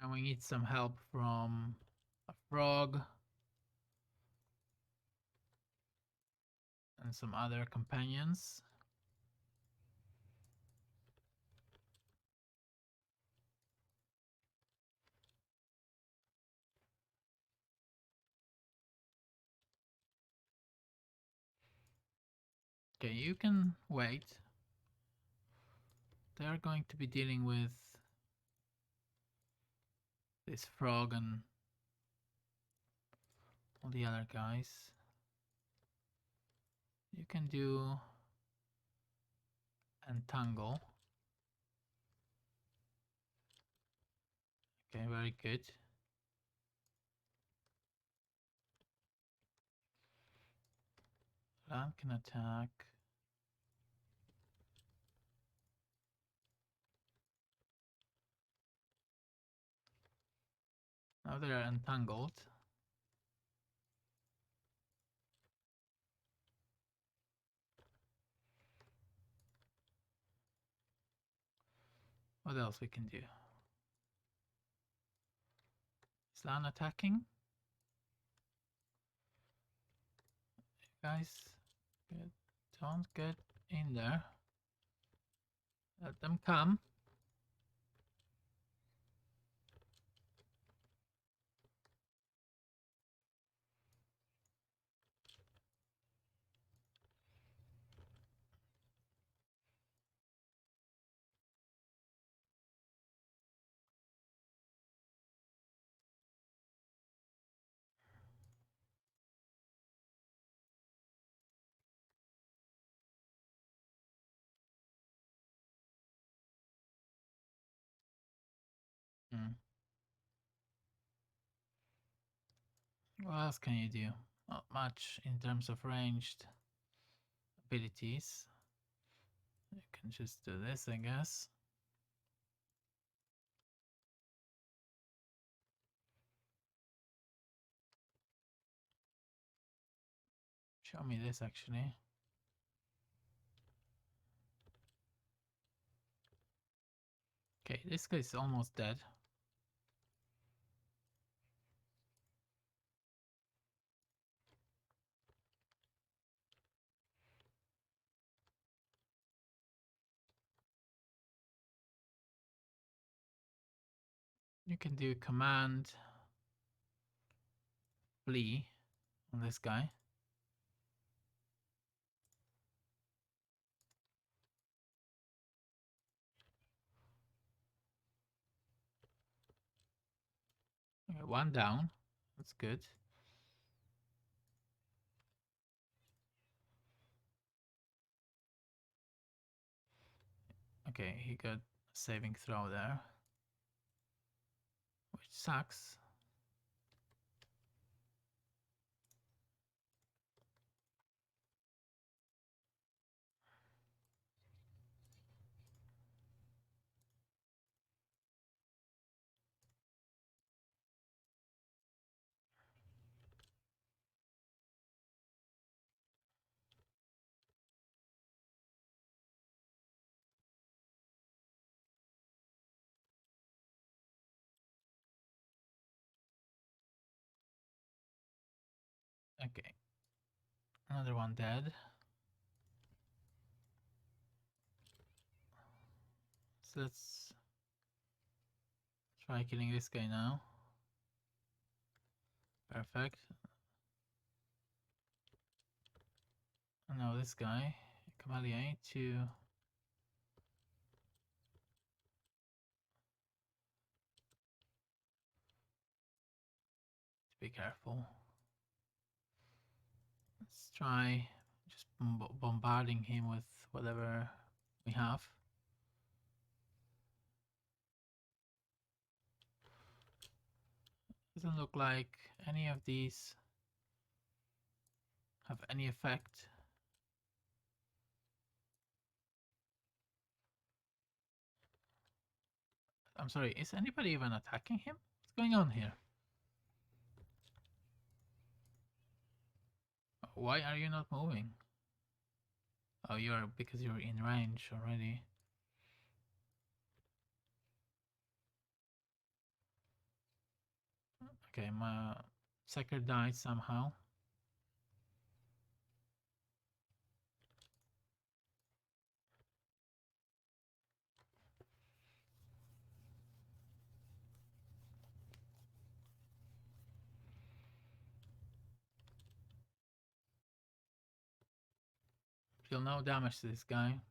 And we need some help from a frog and some other companions. Okay, you can wait. They are going to be dealing with this frog and all the other guys. You can do entangle. Okay, very good. Lamb can attack. Now they are entangled. What else we can do? Is Lan attacking? Guys, don't get in there. Let them come. Hmm. What else can you do? Not much in terms of ranged abilities. You can just do this, I guess. Show me this actually. Okay, this guy is almost dead. You can do command flee on this guy. Okay, one down. That's good. Okay, he got a saving throw there, which sucks. Another one dead. So let's try killing this guy now. Perfect. And now this guy, Cavalier, to be careful. Let's try just bombarding him with whatever we have. Doesn't look like any of these have any effect. I'm sorry, is anybody even attacking him? What's going on here? Why are you not moving? Oh, because you're in range already. Okay, my Seeker died somehow. Deal no damage to this guy.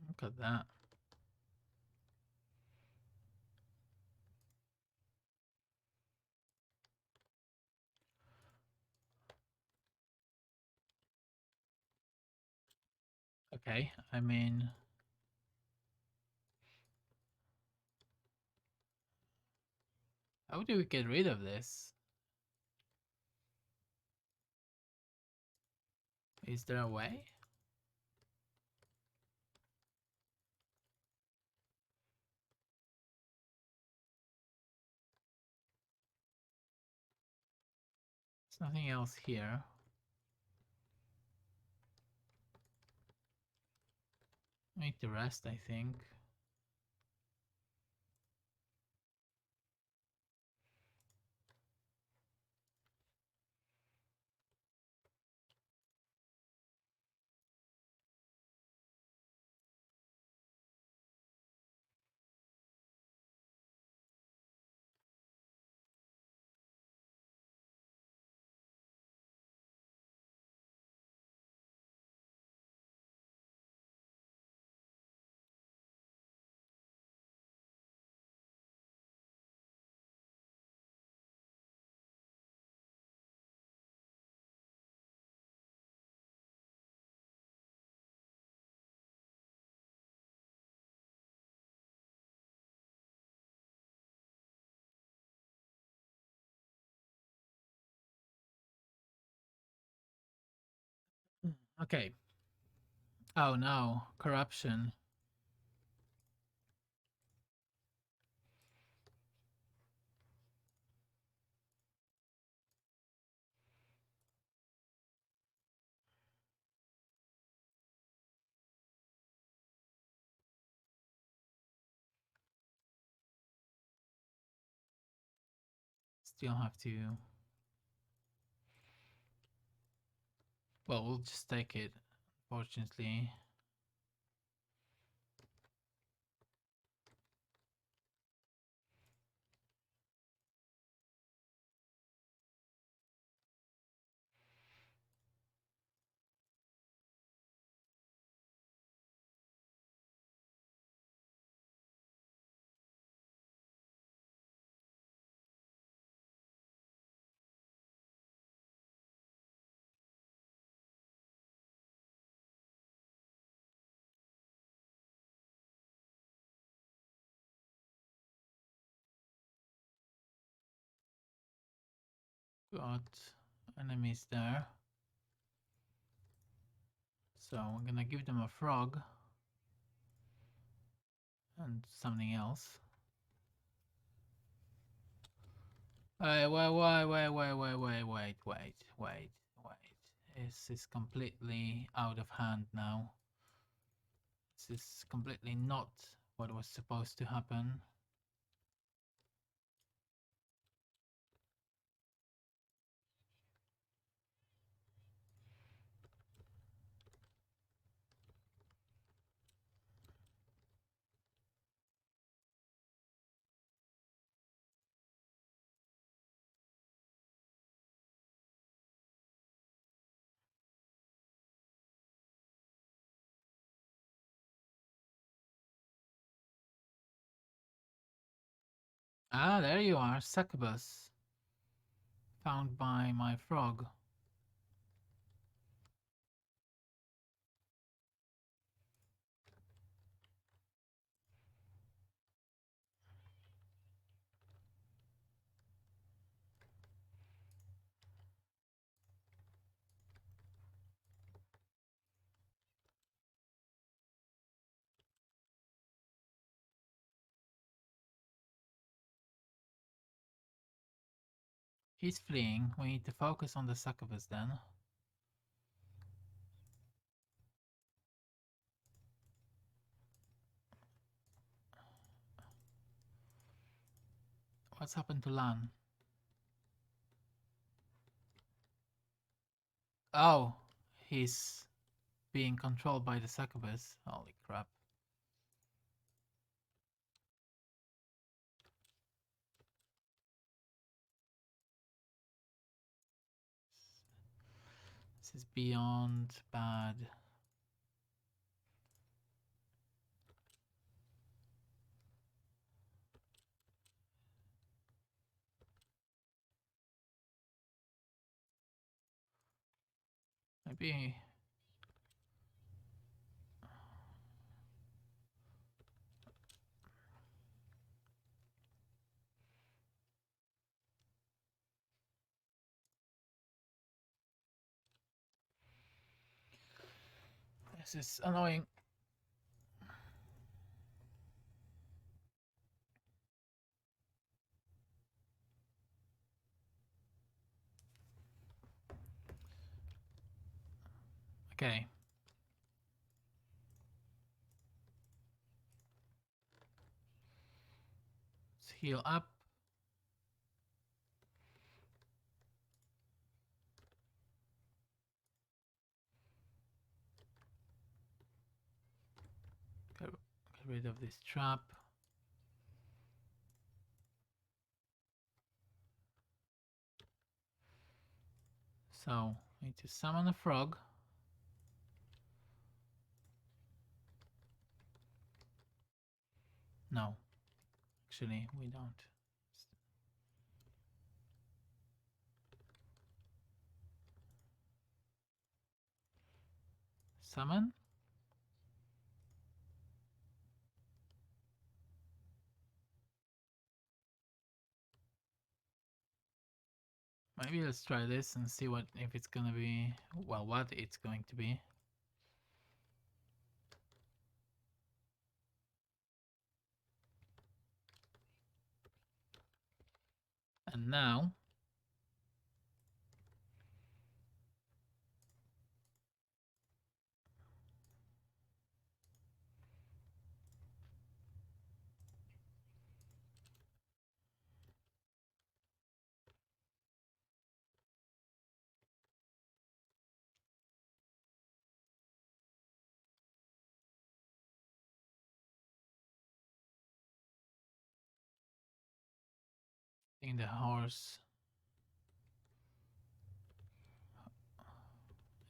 Look at that. Okay, I mean, how do we get rid of this? Is there a way? There's nothing else here. Make the rest, I think. Okay. Oh no, corruption. Still have to. Well, we'll just take it, fortunately. Got enemies there. So I'm gonna give them a frog and something else. Wait. This is completely out of hand now. This is completely not what was supposed to happen. Ah, there you are, succubus. Found by my frog. He's fleeing. We need to focus on the succubus then. What's happened to Lan? Oh, he's being controlled by the succubus. Holy crap. This is beyond bad. Maybe... This is annoying. Okay. Let's heal up. Get rid of this trap. So, we need to summon a frog. No, actually, we don't. Summon? Maybe let's try this and see what if it's gonna be, well, what it's going to be. And now I think the horse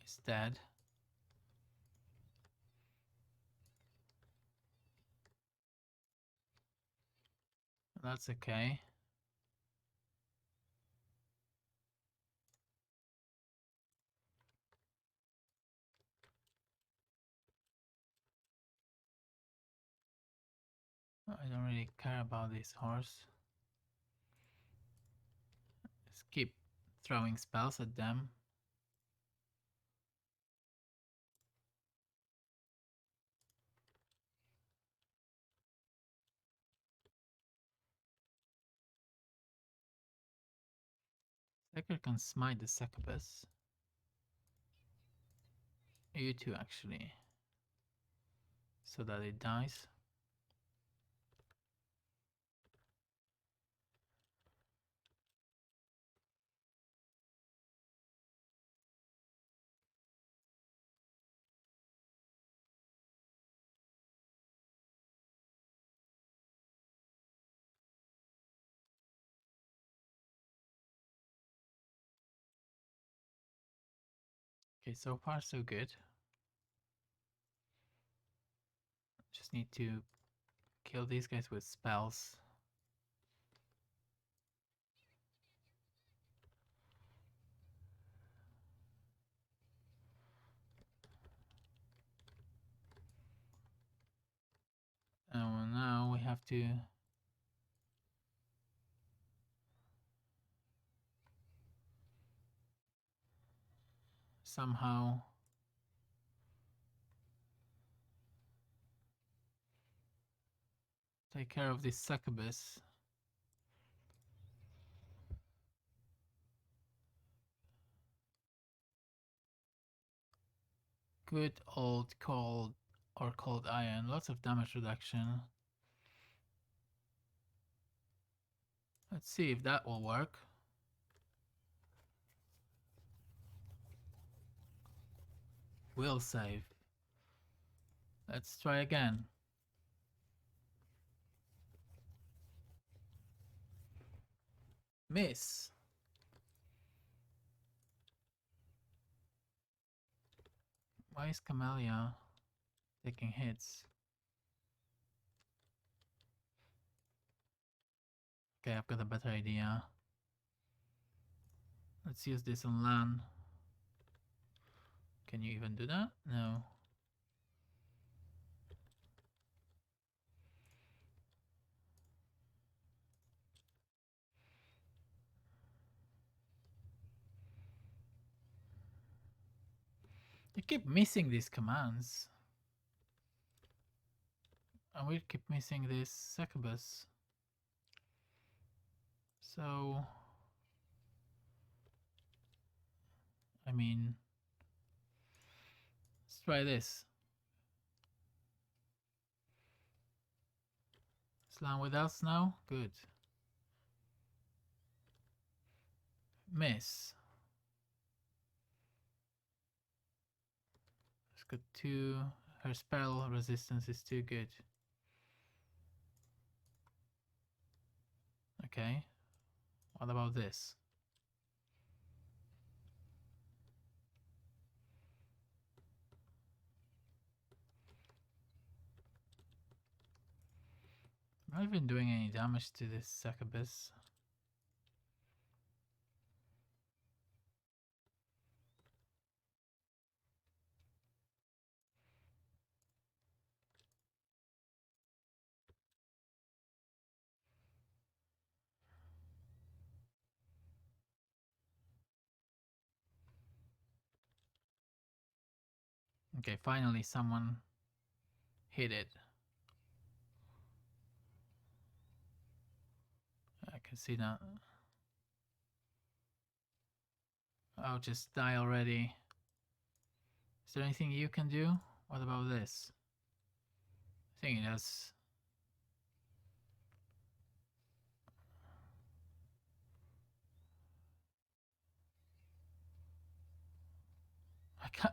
is dead. That's okay. I don't really care about this horse. Just keep throwing spells at them. Seeker can smite the succubus. You too, actually. so that it dies. Okay, so far so good. Just need to kill these guys with spells. And now we have to somehow take care of this succubus. Good old cold or cold iron. Lots of damage reduction. Let's see if that will work. Will save. Let's try again. Miss. Why is Camellia taking hits? Okay, I've got a better idea. Let's use this on Lan. Can you even do that? No. You keep missing these commands. And we keep missing this succubus. So... I mean... Let's try this. Slam with us now? Good. Miss. It's got 2. Her spell resistance is too good. Okay. What about this? I'm not even doing any damage to this succubus. Okay, finally someone hit it. I can see that. Oh, just die already. Is there anything you can do? What about this? I think it has...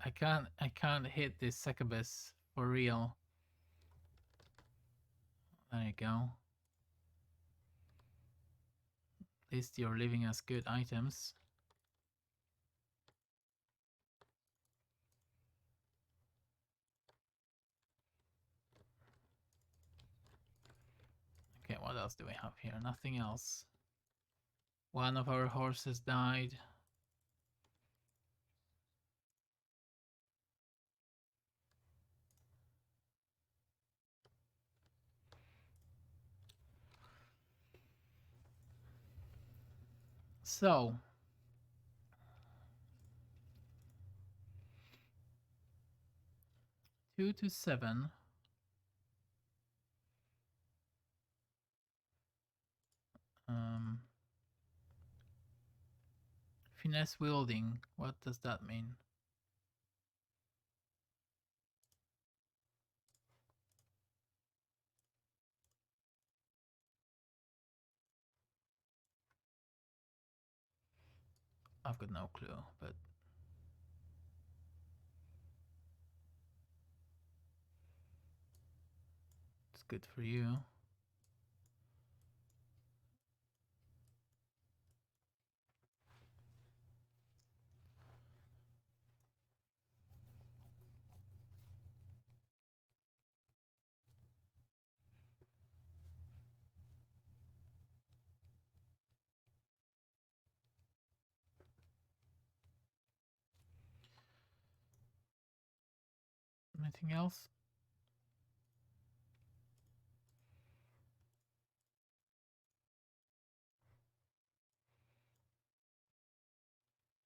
I can't hit this succubus for real. There you go. At least you're leaving us good items. Okay, what else do we have here? Nothing else. One of our horses died. So, two to 7. Finesse wielding. What does that mean? I've got no clue, but it's good for you. Anything else?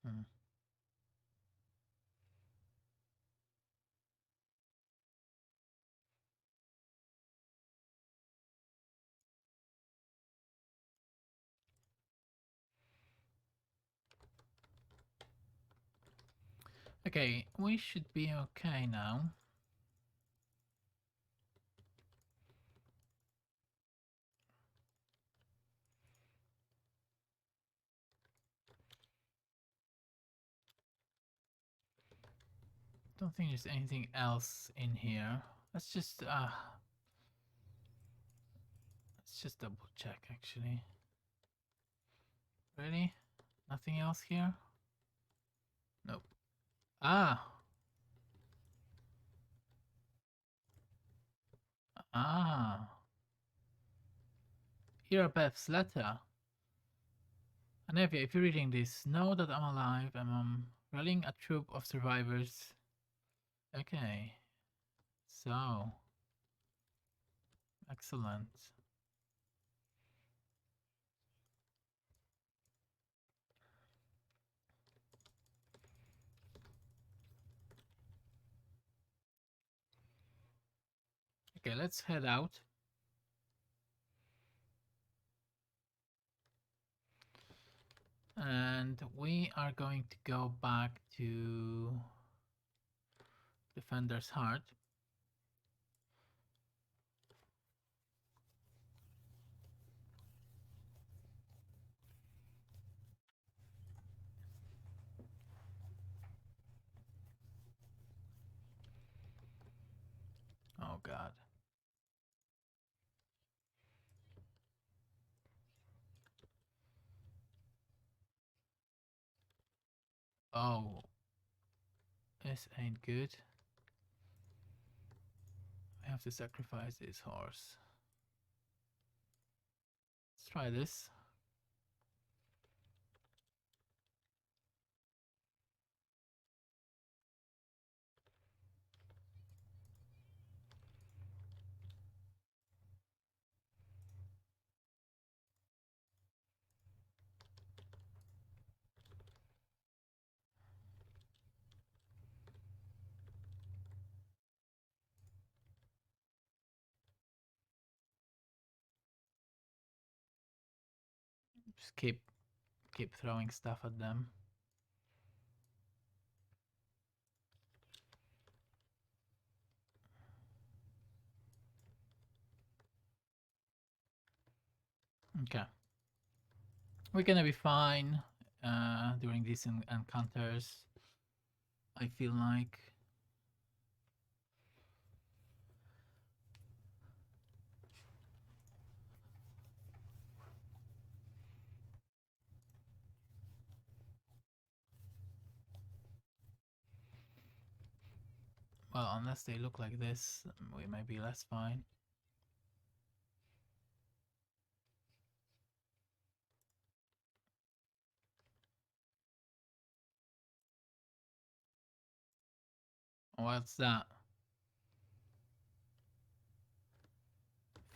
Hmm. Okay, we should be okay now. Don't think there's anything else in here. Let's just double check actually. Really? Nothing else here? Nope. Ah. Ah. Beth's letter. Anevia, if you're reading this, know that I'm alive and I'm rallying a troop of survivors. Okay. So. Excellent. Okay, let's head out. And we are going to go back to Defender's Heart. Oh god. Oh. This ain't good. I have to sacrifice this horse. Let's try this. Just keep throwing stuff at them. Okay. We're gonna be fine during these encounters. I feel like. Well, unless they look like this, we might be less fine. What's that?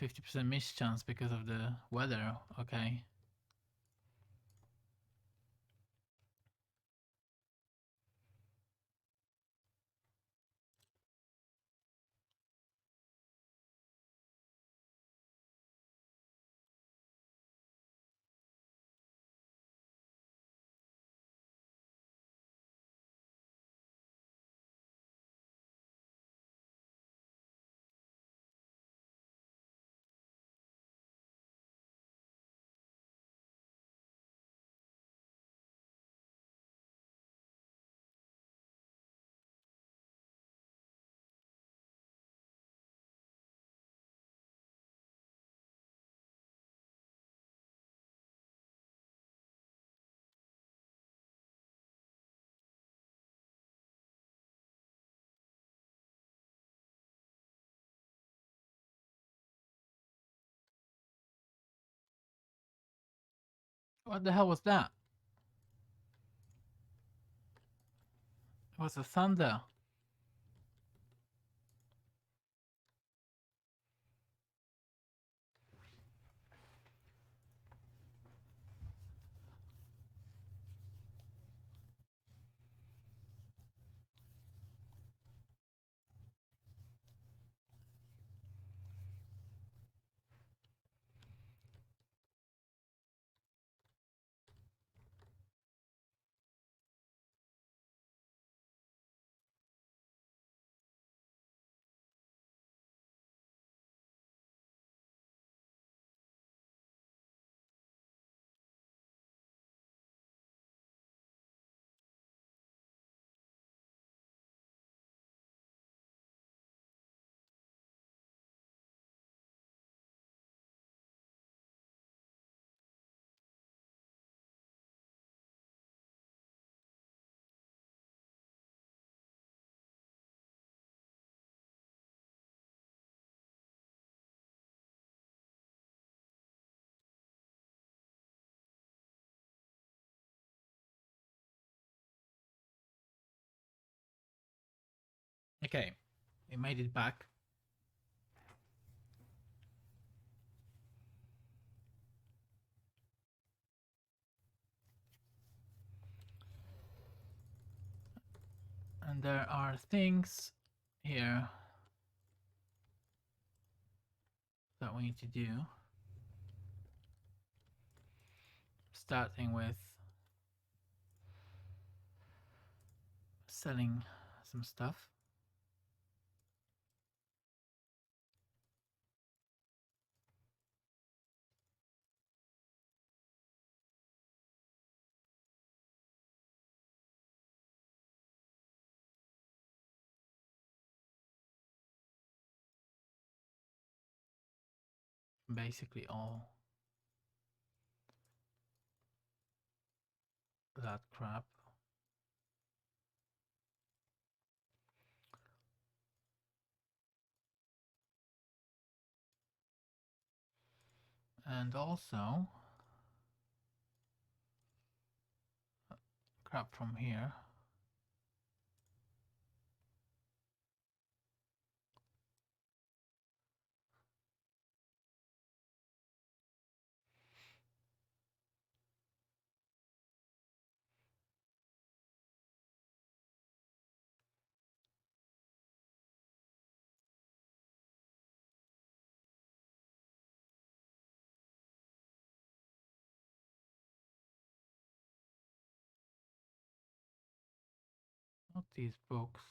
50% miss chance because of the weather. Okay. What the hell was that? It was a thunder. Okay, we made it back. And there are things here that we need to do. Starting with selling some stuff. Basically all that crap. And also crap from here. Not these books.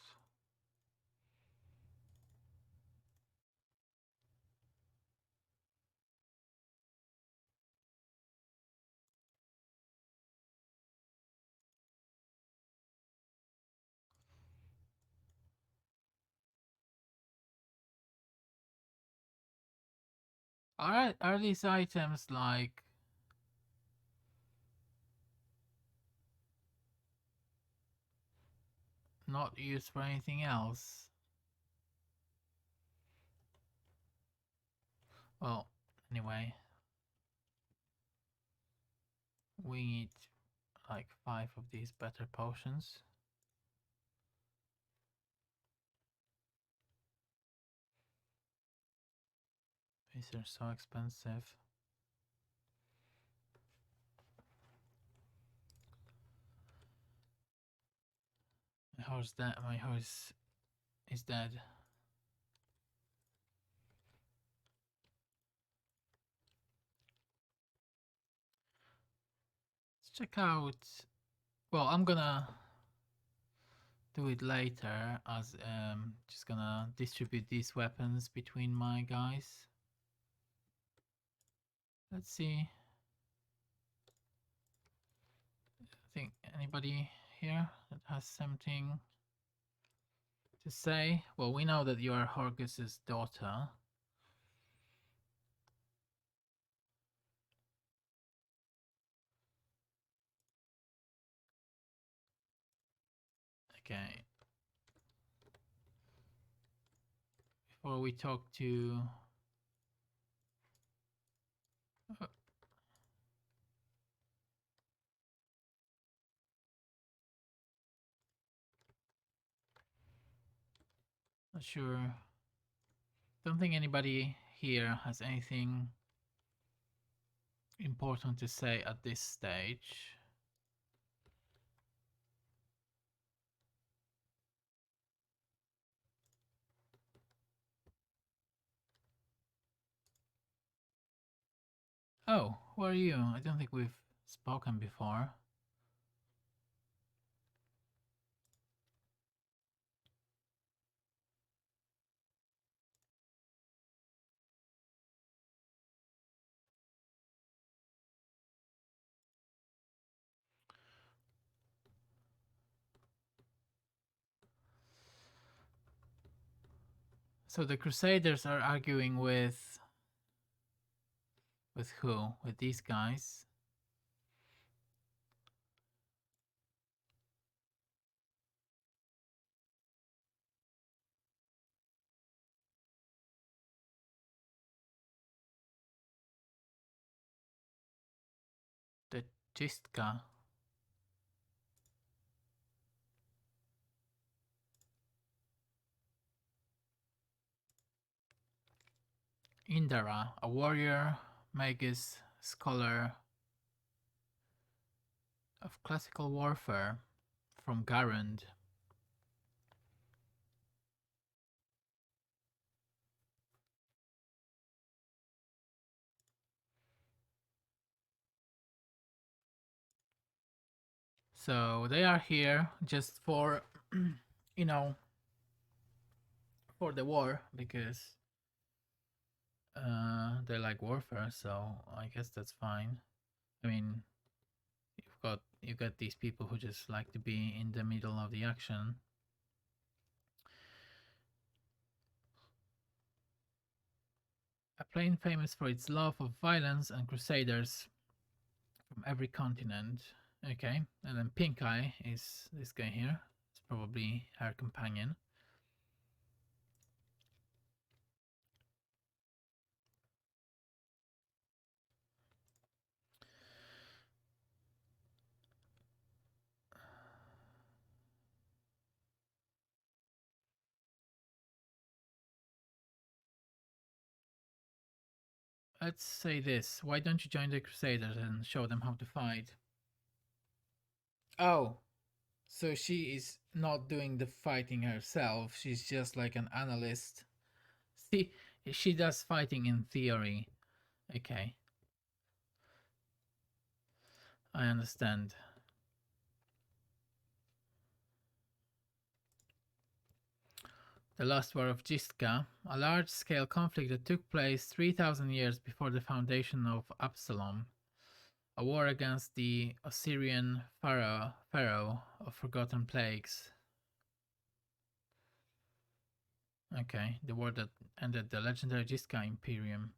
Alright, are these items like not used for anything else? Well, anyway, we need like 5 of these better potions. These are so expensive. My horse is dead. Let's check out. Well, I'm gonna do it later as just gonna distribute these weapons between my guys. Let's see. I think anybody here that has something to say? Well, we know that you are Horgus's daughter. Okay. Before we talk to Not sure. Don't think anybody here has anything important to say at this stage. Oh, who are you? I don't think we've spoken before. So the Crusaders are arguing with who? With these guys. The Chistka. Indara, a warrior, magus, scholar of classical warfare from Garand. So they are here just for, you know, for the war because they like warfare. So I guess that's fine. I mean, you got these people who just like to be in the middle of the action. A plane famous for its love of violence and crusaders from every continent. Okay, and then Pink Eye is this guy here. It's probably her companion. Let's say this. Why don't you join the Crusaders and show them how to fight? Oh, so she is not doing the fighting herself. She's just like an analyst. See, she does fighting in theory. Okay, I understand. The Last War of Gistka, a large-scale conflict that took place 3,000 years before the foundation of Absalom. A war against the Assyrian pharaoh of forgotten plagues. Okay, the war that ended the legendary Gistka Imperium.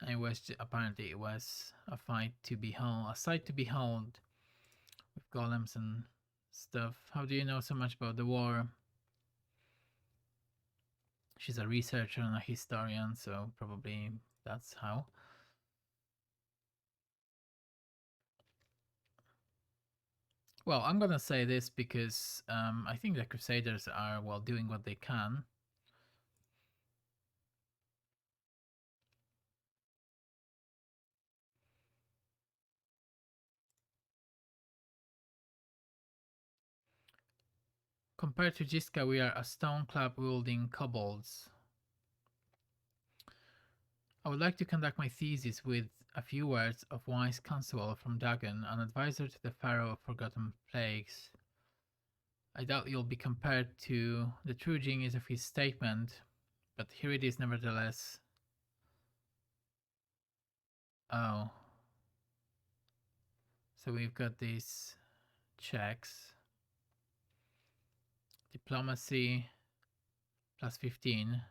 And apparently it was a fight to behold, a sight to behold, with golems and stuff. How do you know so much about the war? She's a researcher and a historian, so probably that's how. Well, I'm gonna say this because I think the Crusaders are, well, doing what they can. Compared to Gistka, we are a stone club wielding kobolds. I would like to conduct my thesis with a few words of wise counsel from Dagon, an advisor to the Pharaoh of Forgotten Plagues. I doubt you'll be compared to the true genius of his statement, but here it is nevertheless. Oh. So we've got these checks. Diplomacy plus 15.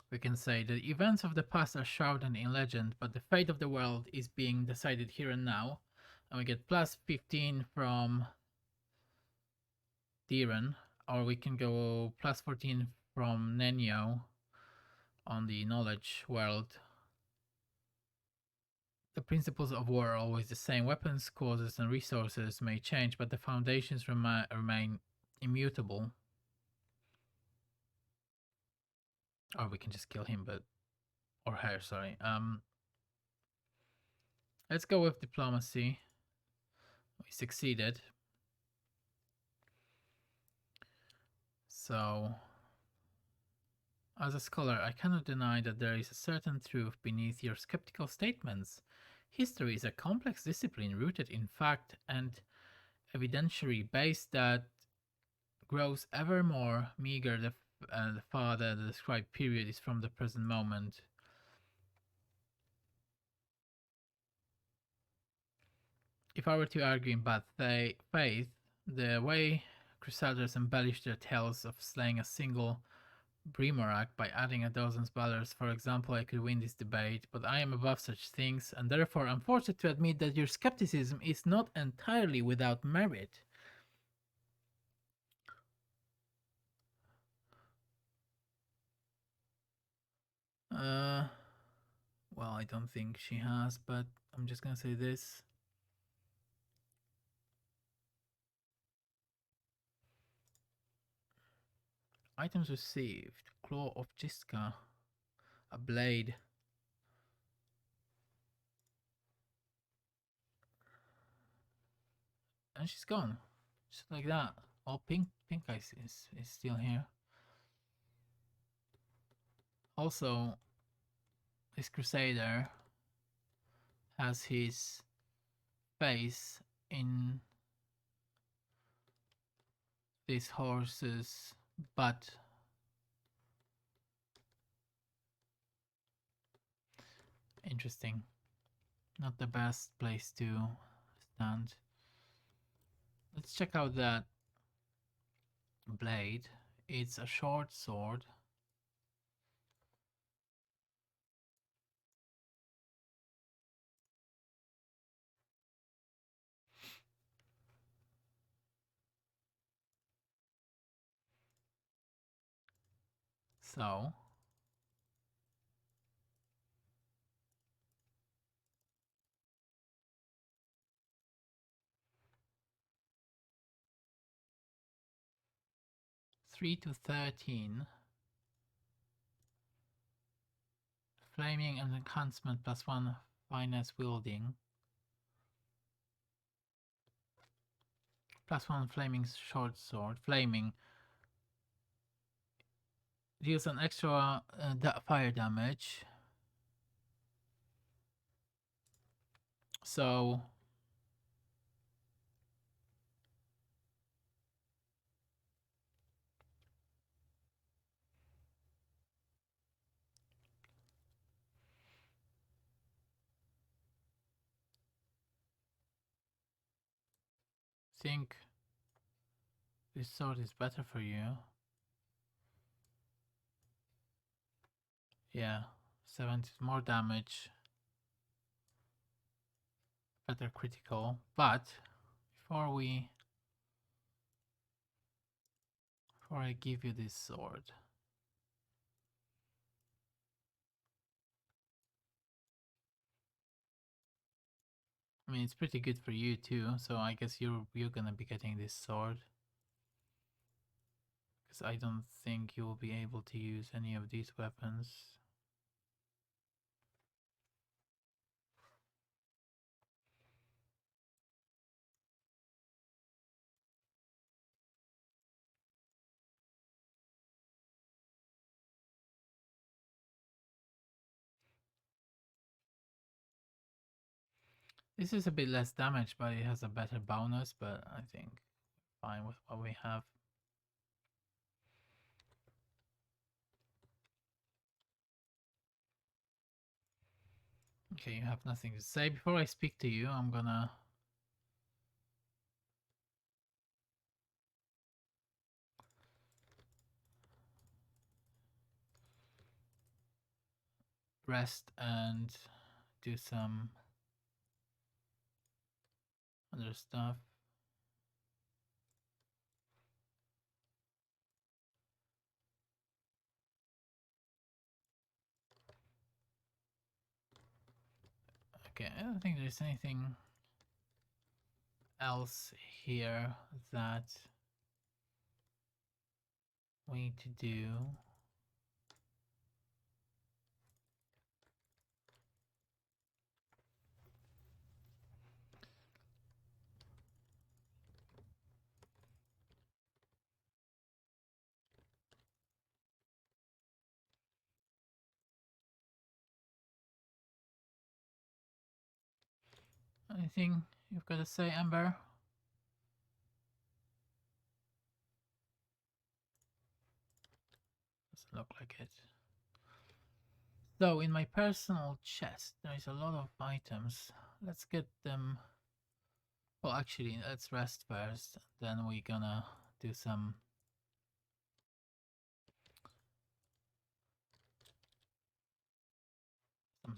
We can say the events of the past are shrouded in legend, but the fate of the world is being decided here and now. And we get plus 15 from Diren, or we can go plus 14 from Nenio on the knowledge world. The principles of war are always the same. Weapons, causes, and resources may change, but the foundations remain immutable. Or we can just kill him, but or her. Sorry. Let's go with diplomacy. We succeeded. So, as a scholar, I cannot deny that there is a certain truth beneath your skeptical statements. History is a complex discipline rooted in fact and evidentiary base that grows ever more meager the farther the described period is from the present moment. If I were to argue in bad faith, the way Crusaders embellished their tales of slaying a single Brimorak by adding a dozen spellers, for example, I could win this debate, but I am above such things, and therefore I'm forced to admit that your skepticism is not entirely without merit. Well, I don't think she has, but I'm just gonna say this. Items received: Claw of Jiska, a blade. And she's gone. Just like that. Oh, Pink Ice is still here. Also, this Crusader has his face in this horse's butt. Interesting. Not the best place to stand. Let's check out that blade. It's a short sword. So, three to 13. Flaming and enhancement +1 finesse wielding. +1 flaming short sword. Flaming deals an extra fire damage. So think this sword is better for you. Yeah, 70 more damage, better critical. But before I give you this sword, I mean it's pretty good for you too. So I guess you're gonna be getting this sword, because I don't think you will be able to use any of these weapons. This is a bit less damage, but it has a better bonus. But I think fine with what we have. Okay, you have nothing to say. Before I speak to you, I'm gonna rest and do some other stuff. Okay, I don't think there's anything else here that we need to do. Anything you've got to say, Amber? Doesn't look like it. So in my personal chest, there is a lot of items. Let's get them. Well, actually, let's rest first. Then we're gonna do some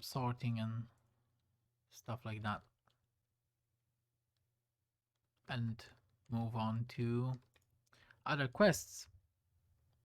sorting and stuff like that, and move on to other quests.